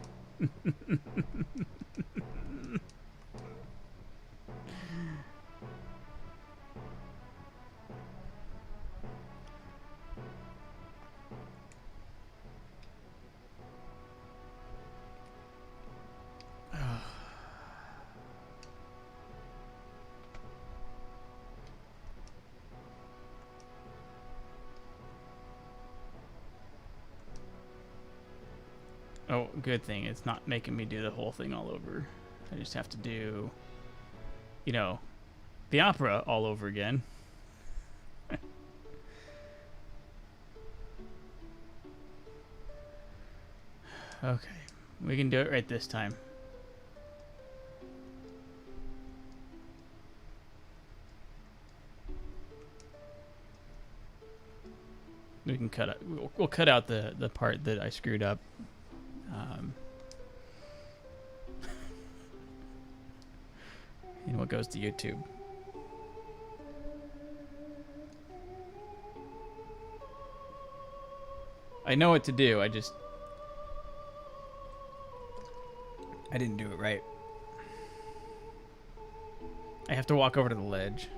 Oh, good thing it's not making me do the whole thing all over. I just have to do, you know, the opera all over again. Okay, we can do it right this time. We can cut out. We'll cut out the part that I screwed up. You know what goes to YouTube. I know what to do. I didn't do it right. I have to walk over to the ledge.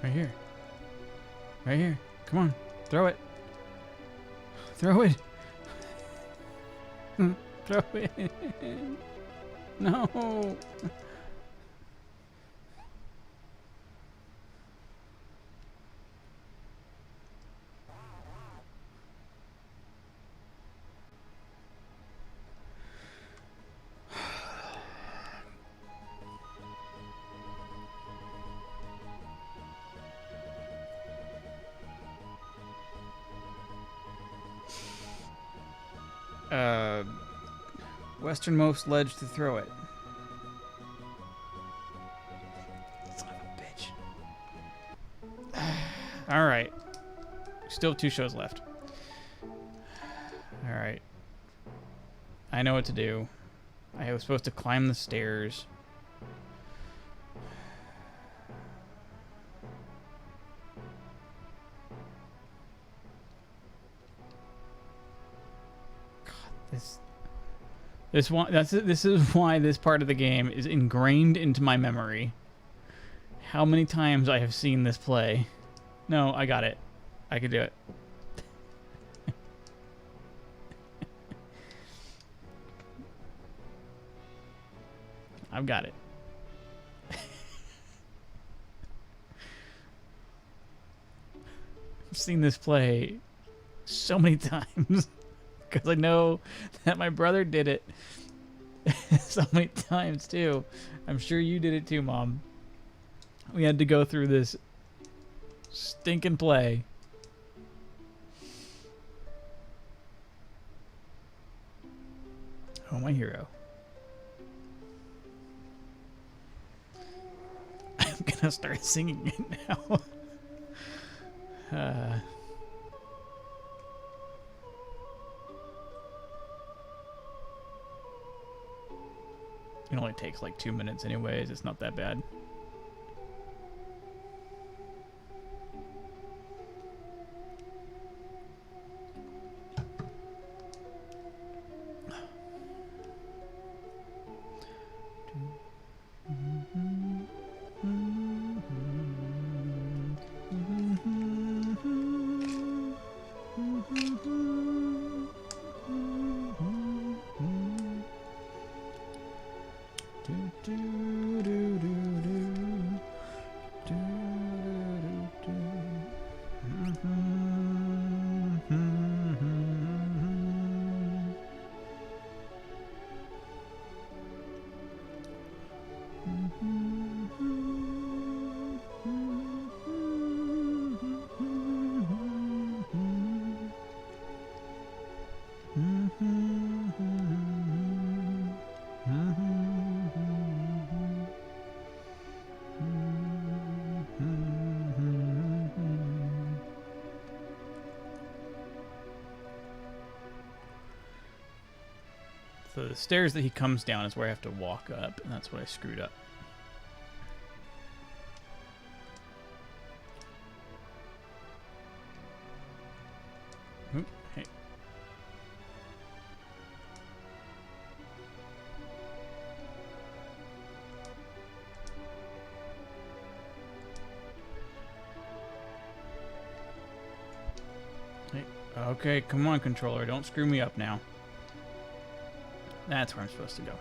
Right here. Right here. Come on. Throw it. Throw it. Throw it. No. Westernmost ledge to throw it. Son of a bitch. All right. Still 2 shows left. All right. I know what to do. I was supposed to climb the stairs. God, this is why this part of the game is ingrained into my memory. How many times I have seen this play. No, I got it. I could do it. I've got it. I've seen this play so many times because I know that my brother did it so many times too. I'm sure you did it too, Mom. We had to go through this stinking play. Oh, my hero. I'm gonna start singing it now. It only takes like 2 minutes anyways. It's not that bad. So the stairs that he comes down is where I have to walk up, and that's what I screwed up. Ooh, hey. Hey. Okay, come on, controller. Don't screw me up now. That's where I'm supposed to go.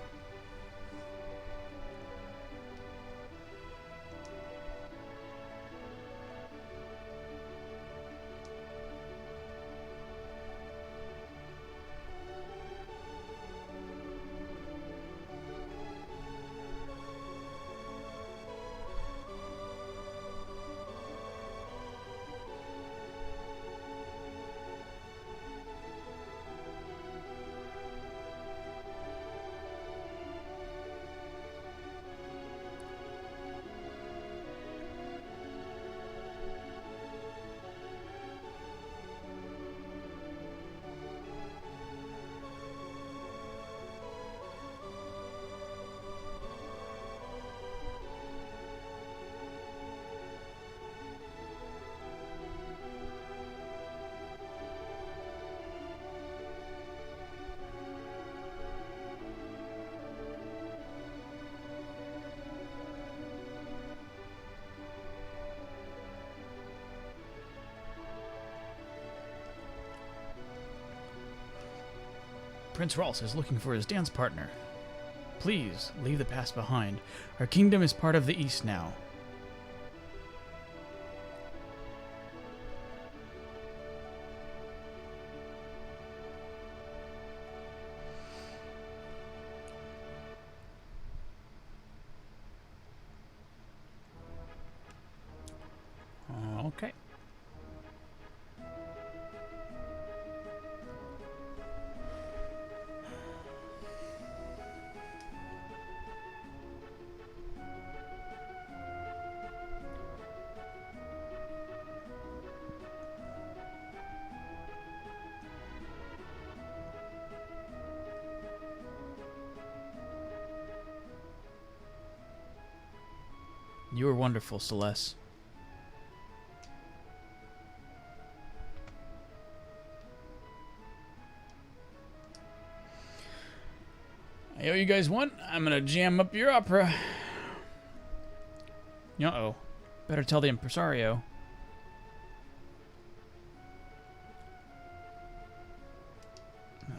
Prince Ralse is looking for his dance partner. Please, leave the past behind. Our kingdom is part of the East now. Okay. You are wonderful, Celeste. I owe you guys one. I'm gonna jam up your opera. Uh-oh. Better tell the impresario.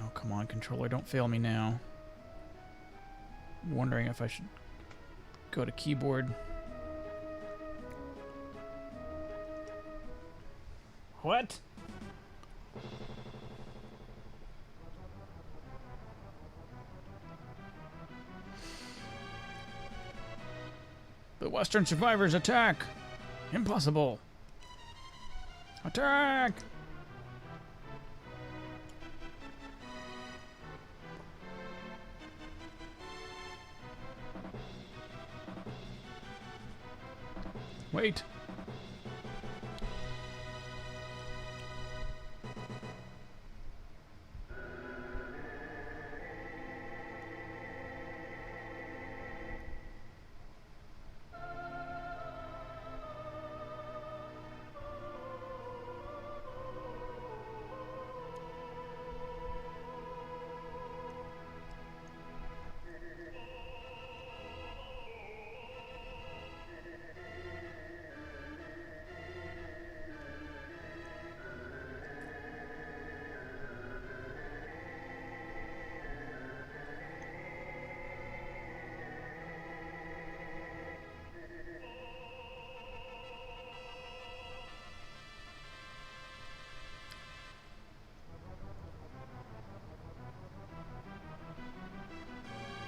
Oh, come on, controller. Don't fail me now. I'm wondering if I should go to keyboard. What? The Western survivors attack! Impossible! Attack! Wait.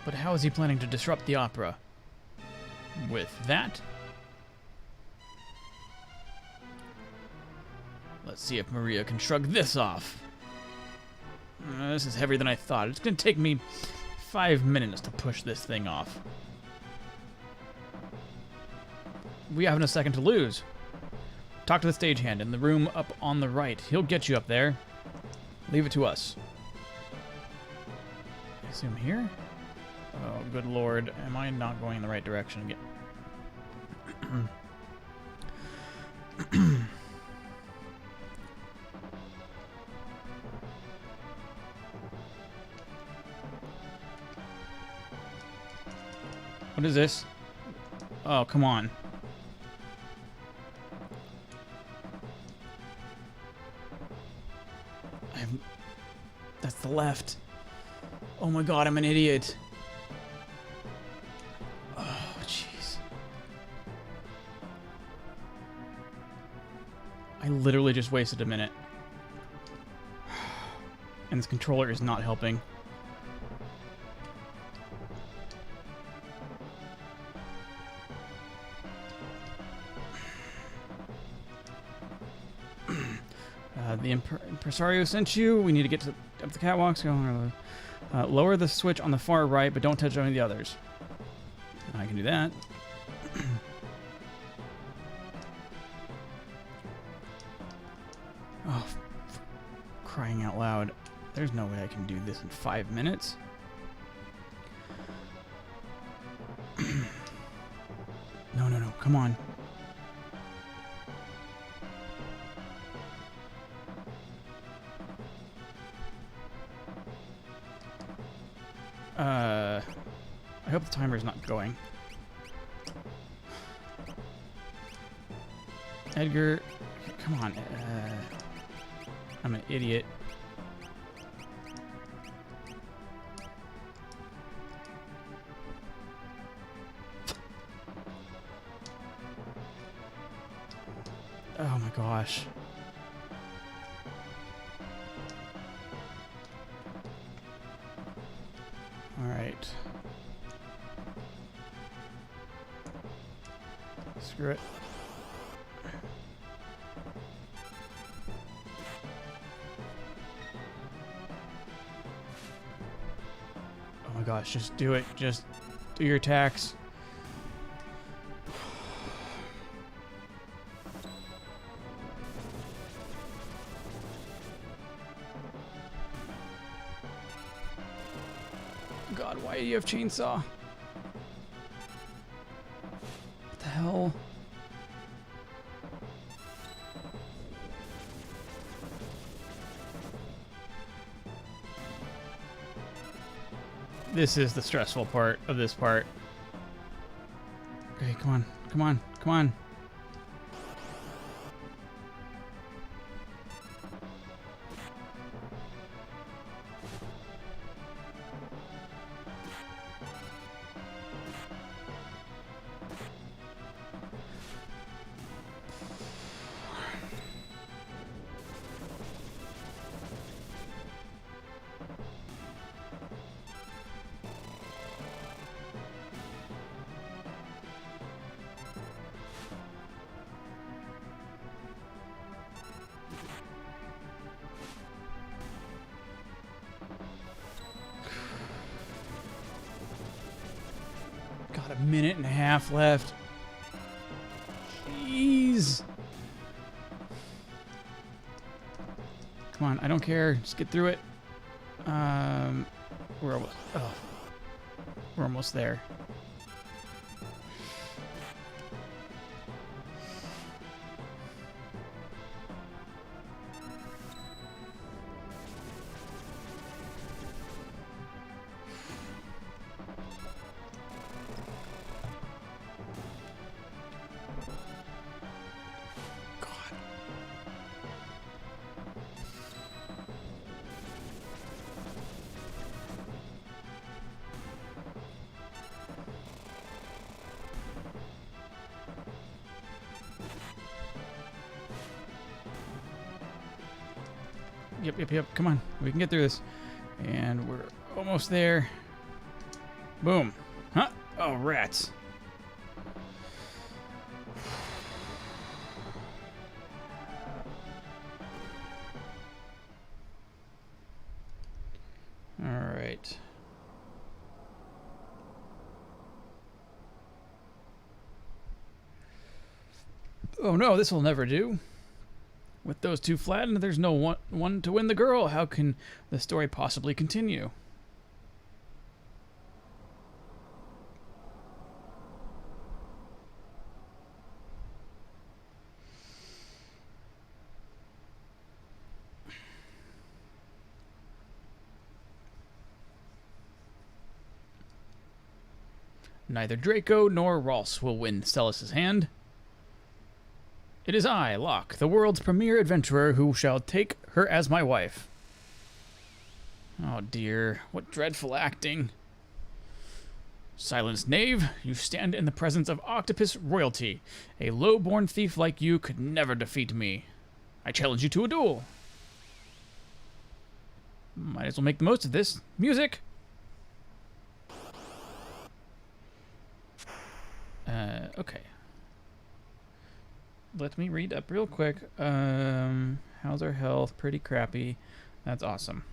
But how is he planning to disrupt the opera? With that? Let's see if Maria can shrug this off. This is heavier than I thought. It's going to take me 5 minutes to push this thing off. We haven't a second to lose. Talk to the stagehand in the room up on the right. He'll get you up there. Leave it to us. I assume here? Oh, good lord. Am I not going in the right direction again? What is this? Oh, come on. That's the left. Oh my god, I'm an idiot. Oh, jeez. I literally just wasted a minute. And this controller is not helping. The impresario sent you. We need to get up the catwalks. Lower the switch on the far right, but don't touch any of the others. I can do that. Oh, crying out loud. There's no way I can do this in 5 minutes. No, come on. I hope the timer is not going. Edgar, come on. I'm an idiot. gosh. Alright. Screw it. Oh my gosh, just do it. Just do your attacks. God, why do you have chainsaw? What the hell? This is the stressful part of this part. Okay, come on, come on, come on. Got a minute and a half left. Jeez. Come on, I don't care. Just get through it. We're almost. Oh, we're almost there. Yep. Come on. We can get through this. And we're almost there. Boom. Huh? Oh, rats. All right. Oh no, this will never do. With those two flattened, there's no one to win the girl. How can the story possibly continue? Neither Draco nor Rolse will win Stelis's hand. It is I, Locke, the world's premier adventurer, who shall take her as my wife. Oh dear, what dreadful acting. Silence, knave. You stand in the presence of octopus royalty. A low-born thief like you could never defeat me. I challenge you to a duel. Might as well make the most of this. Music! Okay. Let me read up real quick. How's our health? Pretty crappy. That's awesome.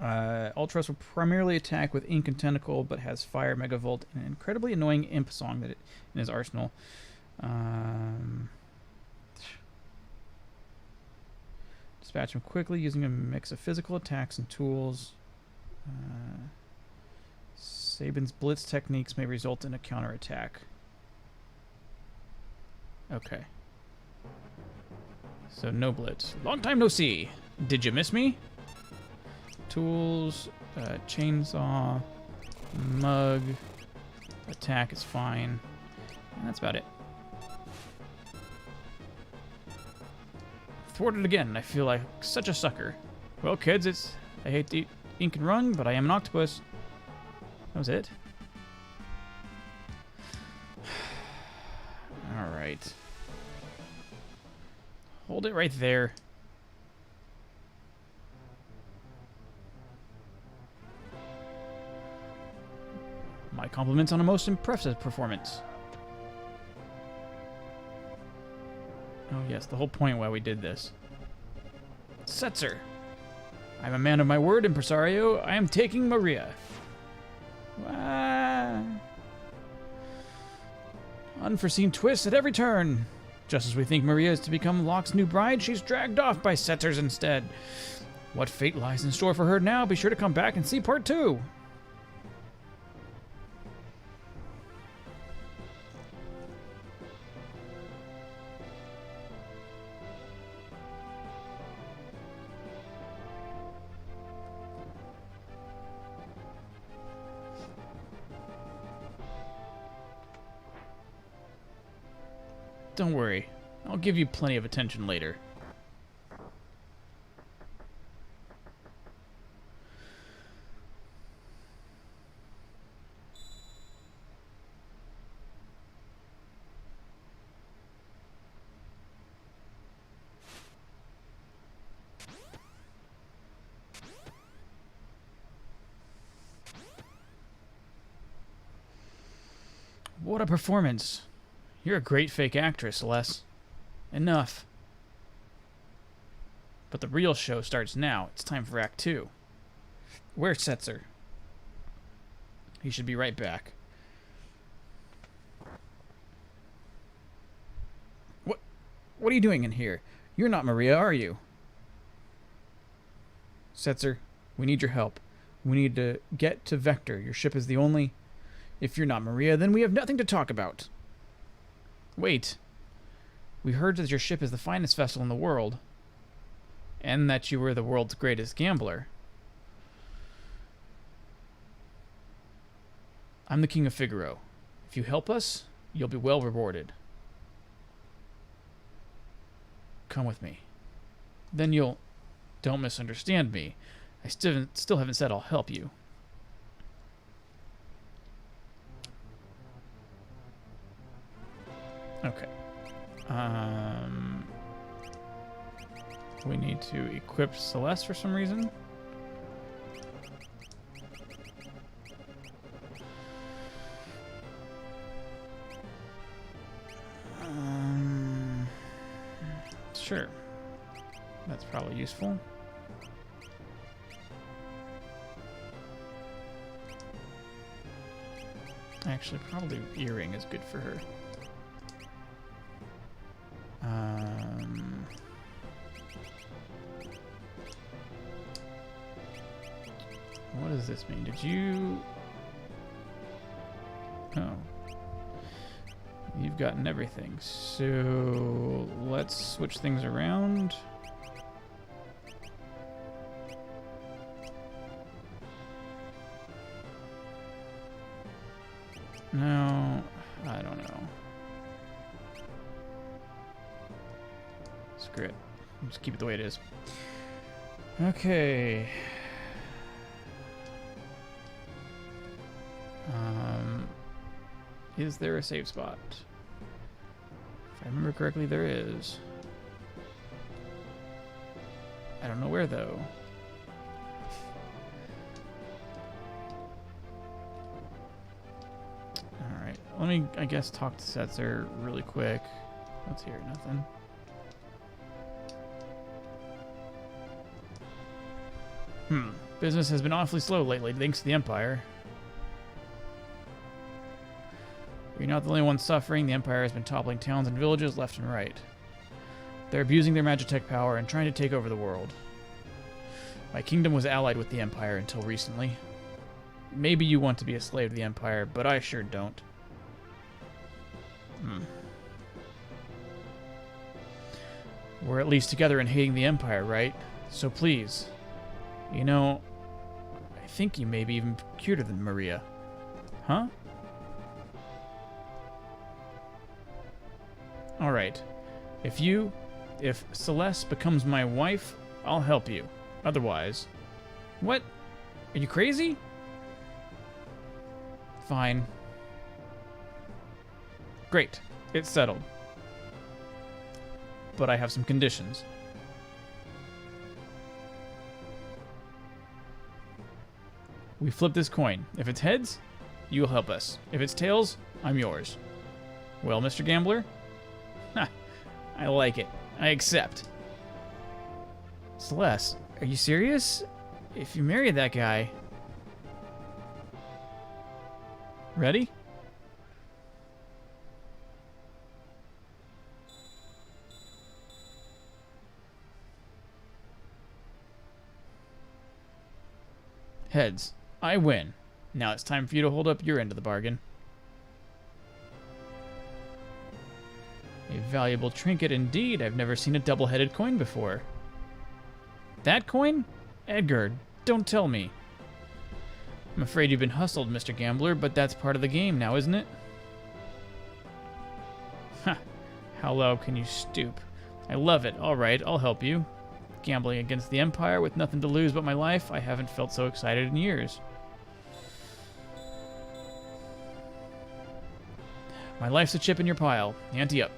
Ultros will primarily attack with Ink and Tentacle, but has Fire, Megavolt, and an incredibly annoying Imp Song in his arsenal. Dispatch him quickly using a mix of physical attacks and tools. Sabin's Blitz techniques may result in a counterattack. Okay. So no Blitz. Long time no see. Did you miss me? Tools, chainsaw, mug, attack is fine. And that's about it. Thwarted again. I feel like such a sucker. Well, kids, I hate to eat ink and run, but I am an octopus. That was it. Alright. Hold it right there. My compliments on a most impressive performance. Oh yes, the whole point why we did this. Setzer. I'm a man of my word, impresario. I am taking Maria. Ah. Unforeseen twists at every turn. Just as we think Maria is to become Locke's new bride, she's dragged off by Setzers instead. What fate lies in store for her now? Be sure to come back and see part 2. Don't worry, I'll give you plenty of attention later. What a performance. You're a great fake actress, Les. Enough. But the real show starts now. It's time for Act 2. Where's Setzer? He should be right back. What are you doing in here? You're not Maria, are you? Setzer, we need your help. We need to get to Vector. Your ship is the only... If you're not Maria, then we have nothing to talk about. Wait. We heard that your ship is the finest vessel in the world. And that you were the world's greatest gambler. I'm the King of Figaro. If you help us, you'll be well rewarded. Come with me. Then you'll... Don't misunderstand me. I still haven't said I'll help you. Okay. We need to equip Celeste for some reason. Sure. That's probably useful. Actually, probably earring is good for her. What does this mean? Did you... Oh. You've gotten everything. So let's switch things around. No, I don't know. Screw it. Just keep it the way it is. Okay. Is there a save spot? If I remember correctly, there is. I don't know where, though. Alright, let me, I guess, talk to Setzer really quick. What's here? Nothing. Business has been awfully slow lately, thanks to the Empire. You're not the only one suffering. The Empire has been toppling towns and villages left and right. They're abusing their magitech power and trying to take over the world. My kingdom was allied with the Empire until recently. Maybe you want to be a slave to the Empire, but I sure don't. We're at least together in hating the Empire, right? So please. You know, I think you may be even cuter than Maria. Huh? Alright. If Celeste becomes my wife, I'll help you. Otherwise... What? Are you crazy? Fine. Great. It's settled. but I have some conditions. We flip this coin. If it's heads, you'll help us. If it's tails, I'm yours. Well, Mr. Gambler? Ha, I like it. I accept. Celeste, are you serious? If you marry that guy... Ready? Heads. I win. Now it's time for you to hold up your end of the bargain. A valuable trinket indeed. I've never seen a double-headed coin before. That coin? Edgar, don't tell me. I'm afraid you've been hustled, Mr. Gambler, but that's part of the game now, isn't it? Ha! How low can you stoop? I love it. All right, I'll help you. Gambling against the Empire with nothing to lose but my life, I haven't felt so excited in years. My life's a chip in your pile. Ante up.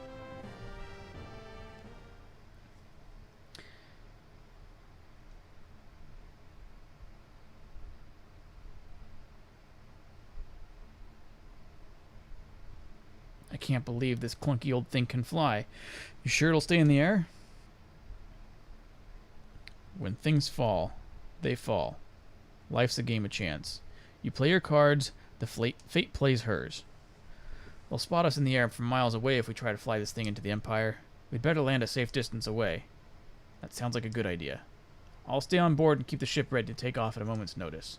I can't believe this clunky old thing can fly. You sure it'll stay in the air? When things fall, they fall. Life's a game of chance. You play your cards, the fate plays hers. They'll spot us in the air from miles away if we try to fly this thing into the Empire. We'd better land a safe distance away. That sounds like a good idea. I'll stay on board and keep the ship ready to take off at a moment's notice.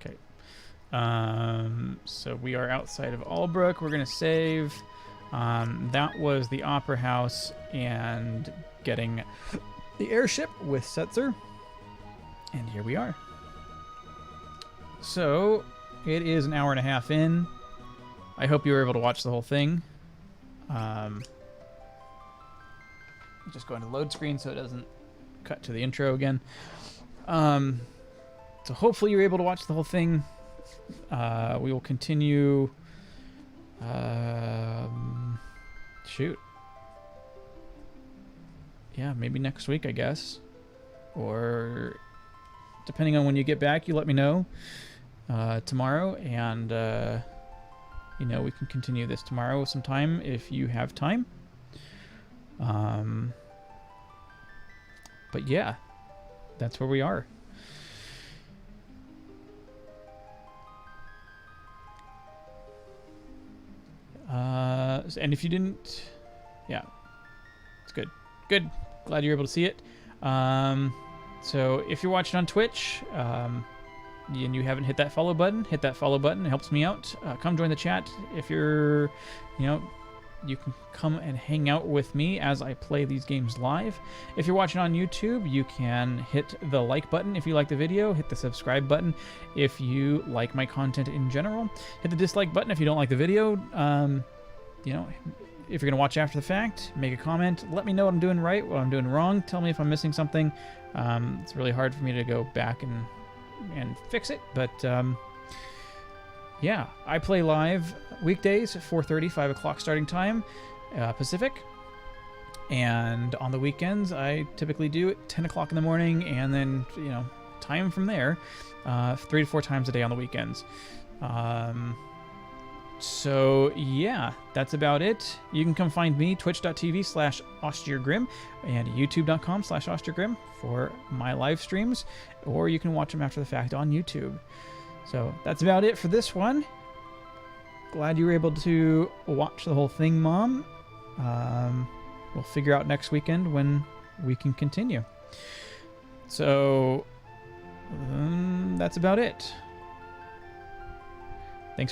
Okay. So we are outside of Albrook. We're going to save. That was the Opera House and getting the airship with Setzer. And here we are. So it is an hour and a half in. I hope you were able to watch the whole thing. Just going to load screen so it doesn't cut to the intro again. So hopefully you're able to watch the whole thing. We will continue. Shoot. Yeah, maybe next week, I guess. Or depending on when you get back, you let me know tomorrow. And, you know, we can continue this tomorrow sometime if you have time. But yeah, that's where we are. And if you didn't, yeah, it's good. Good. Glad you're able to see it. So if you're watching on Twitch, and you haven't hit that follow button, hit that follow button. It helps me out. Come join the chat. If you're, you know, you can come and hang out with me as I play these games live. If you're watching on YouTube, you can hit the like button if you like the video. Hit the subscribe button if you like my content in general. Hit the dislike button if you don't like the video. You know, if you're going to watch after the fact, make a comment. Let me know what I'm doing right, what I'm doing wrong. Tell me if I'm missing something. It's really hard for me to go back and fix it, but yeah, I play live weekdays, 4:30, 5 o'clock starting time, Pacific. And on the weekends, I typically do it 10 o'clock in the morning, and then, you know, time from there, 3 to 4 times a day on the weekends. So yeah, that's about it. You can come find me, twitch.tv/AustierGrim and youtube.com/AustierGrim for my live streams, or you can watch them after the fact on YouTube. So that's about it for this one. Glad you were able to watch the whole thing, Mom. We'll figure out next weekend when we can continue. So that's about it.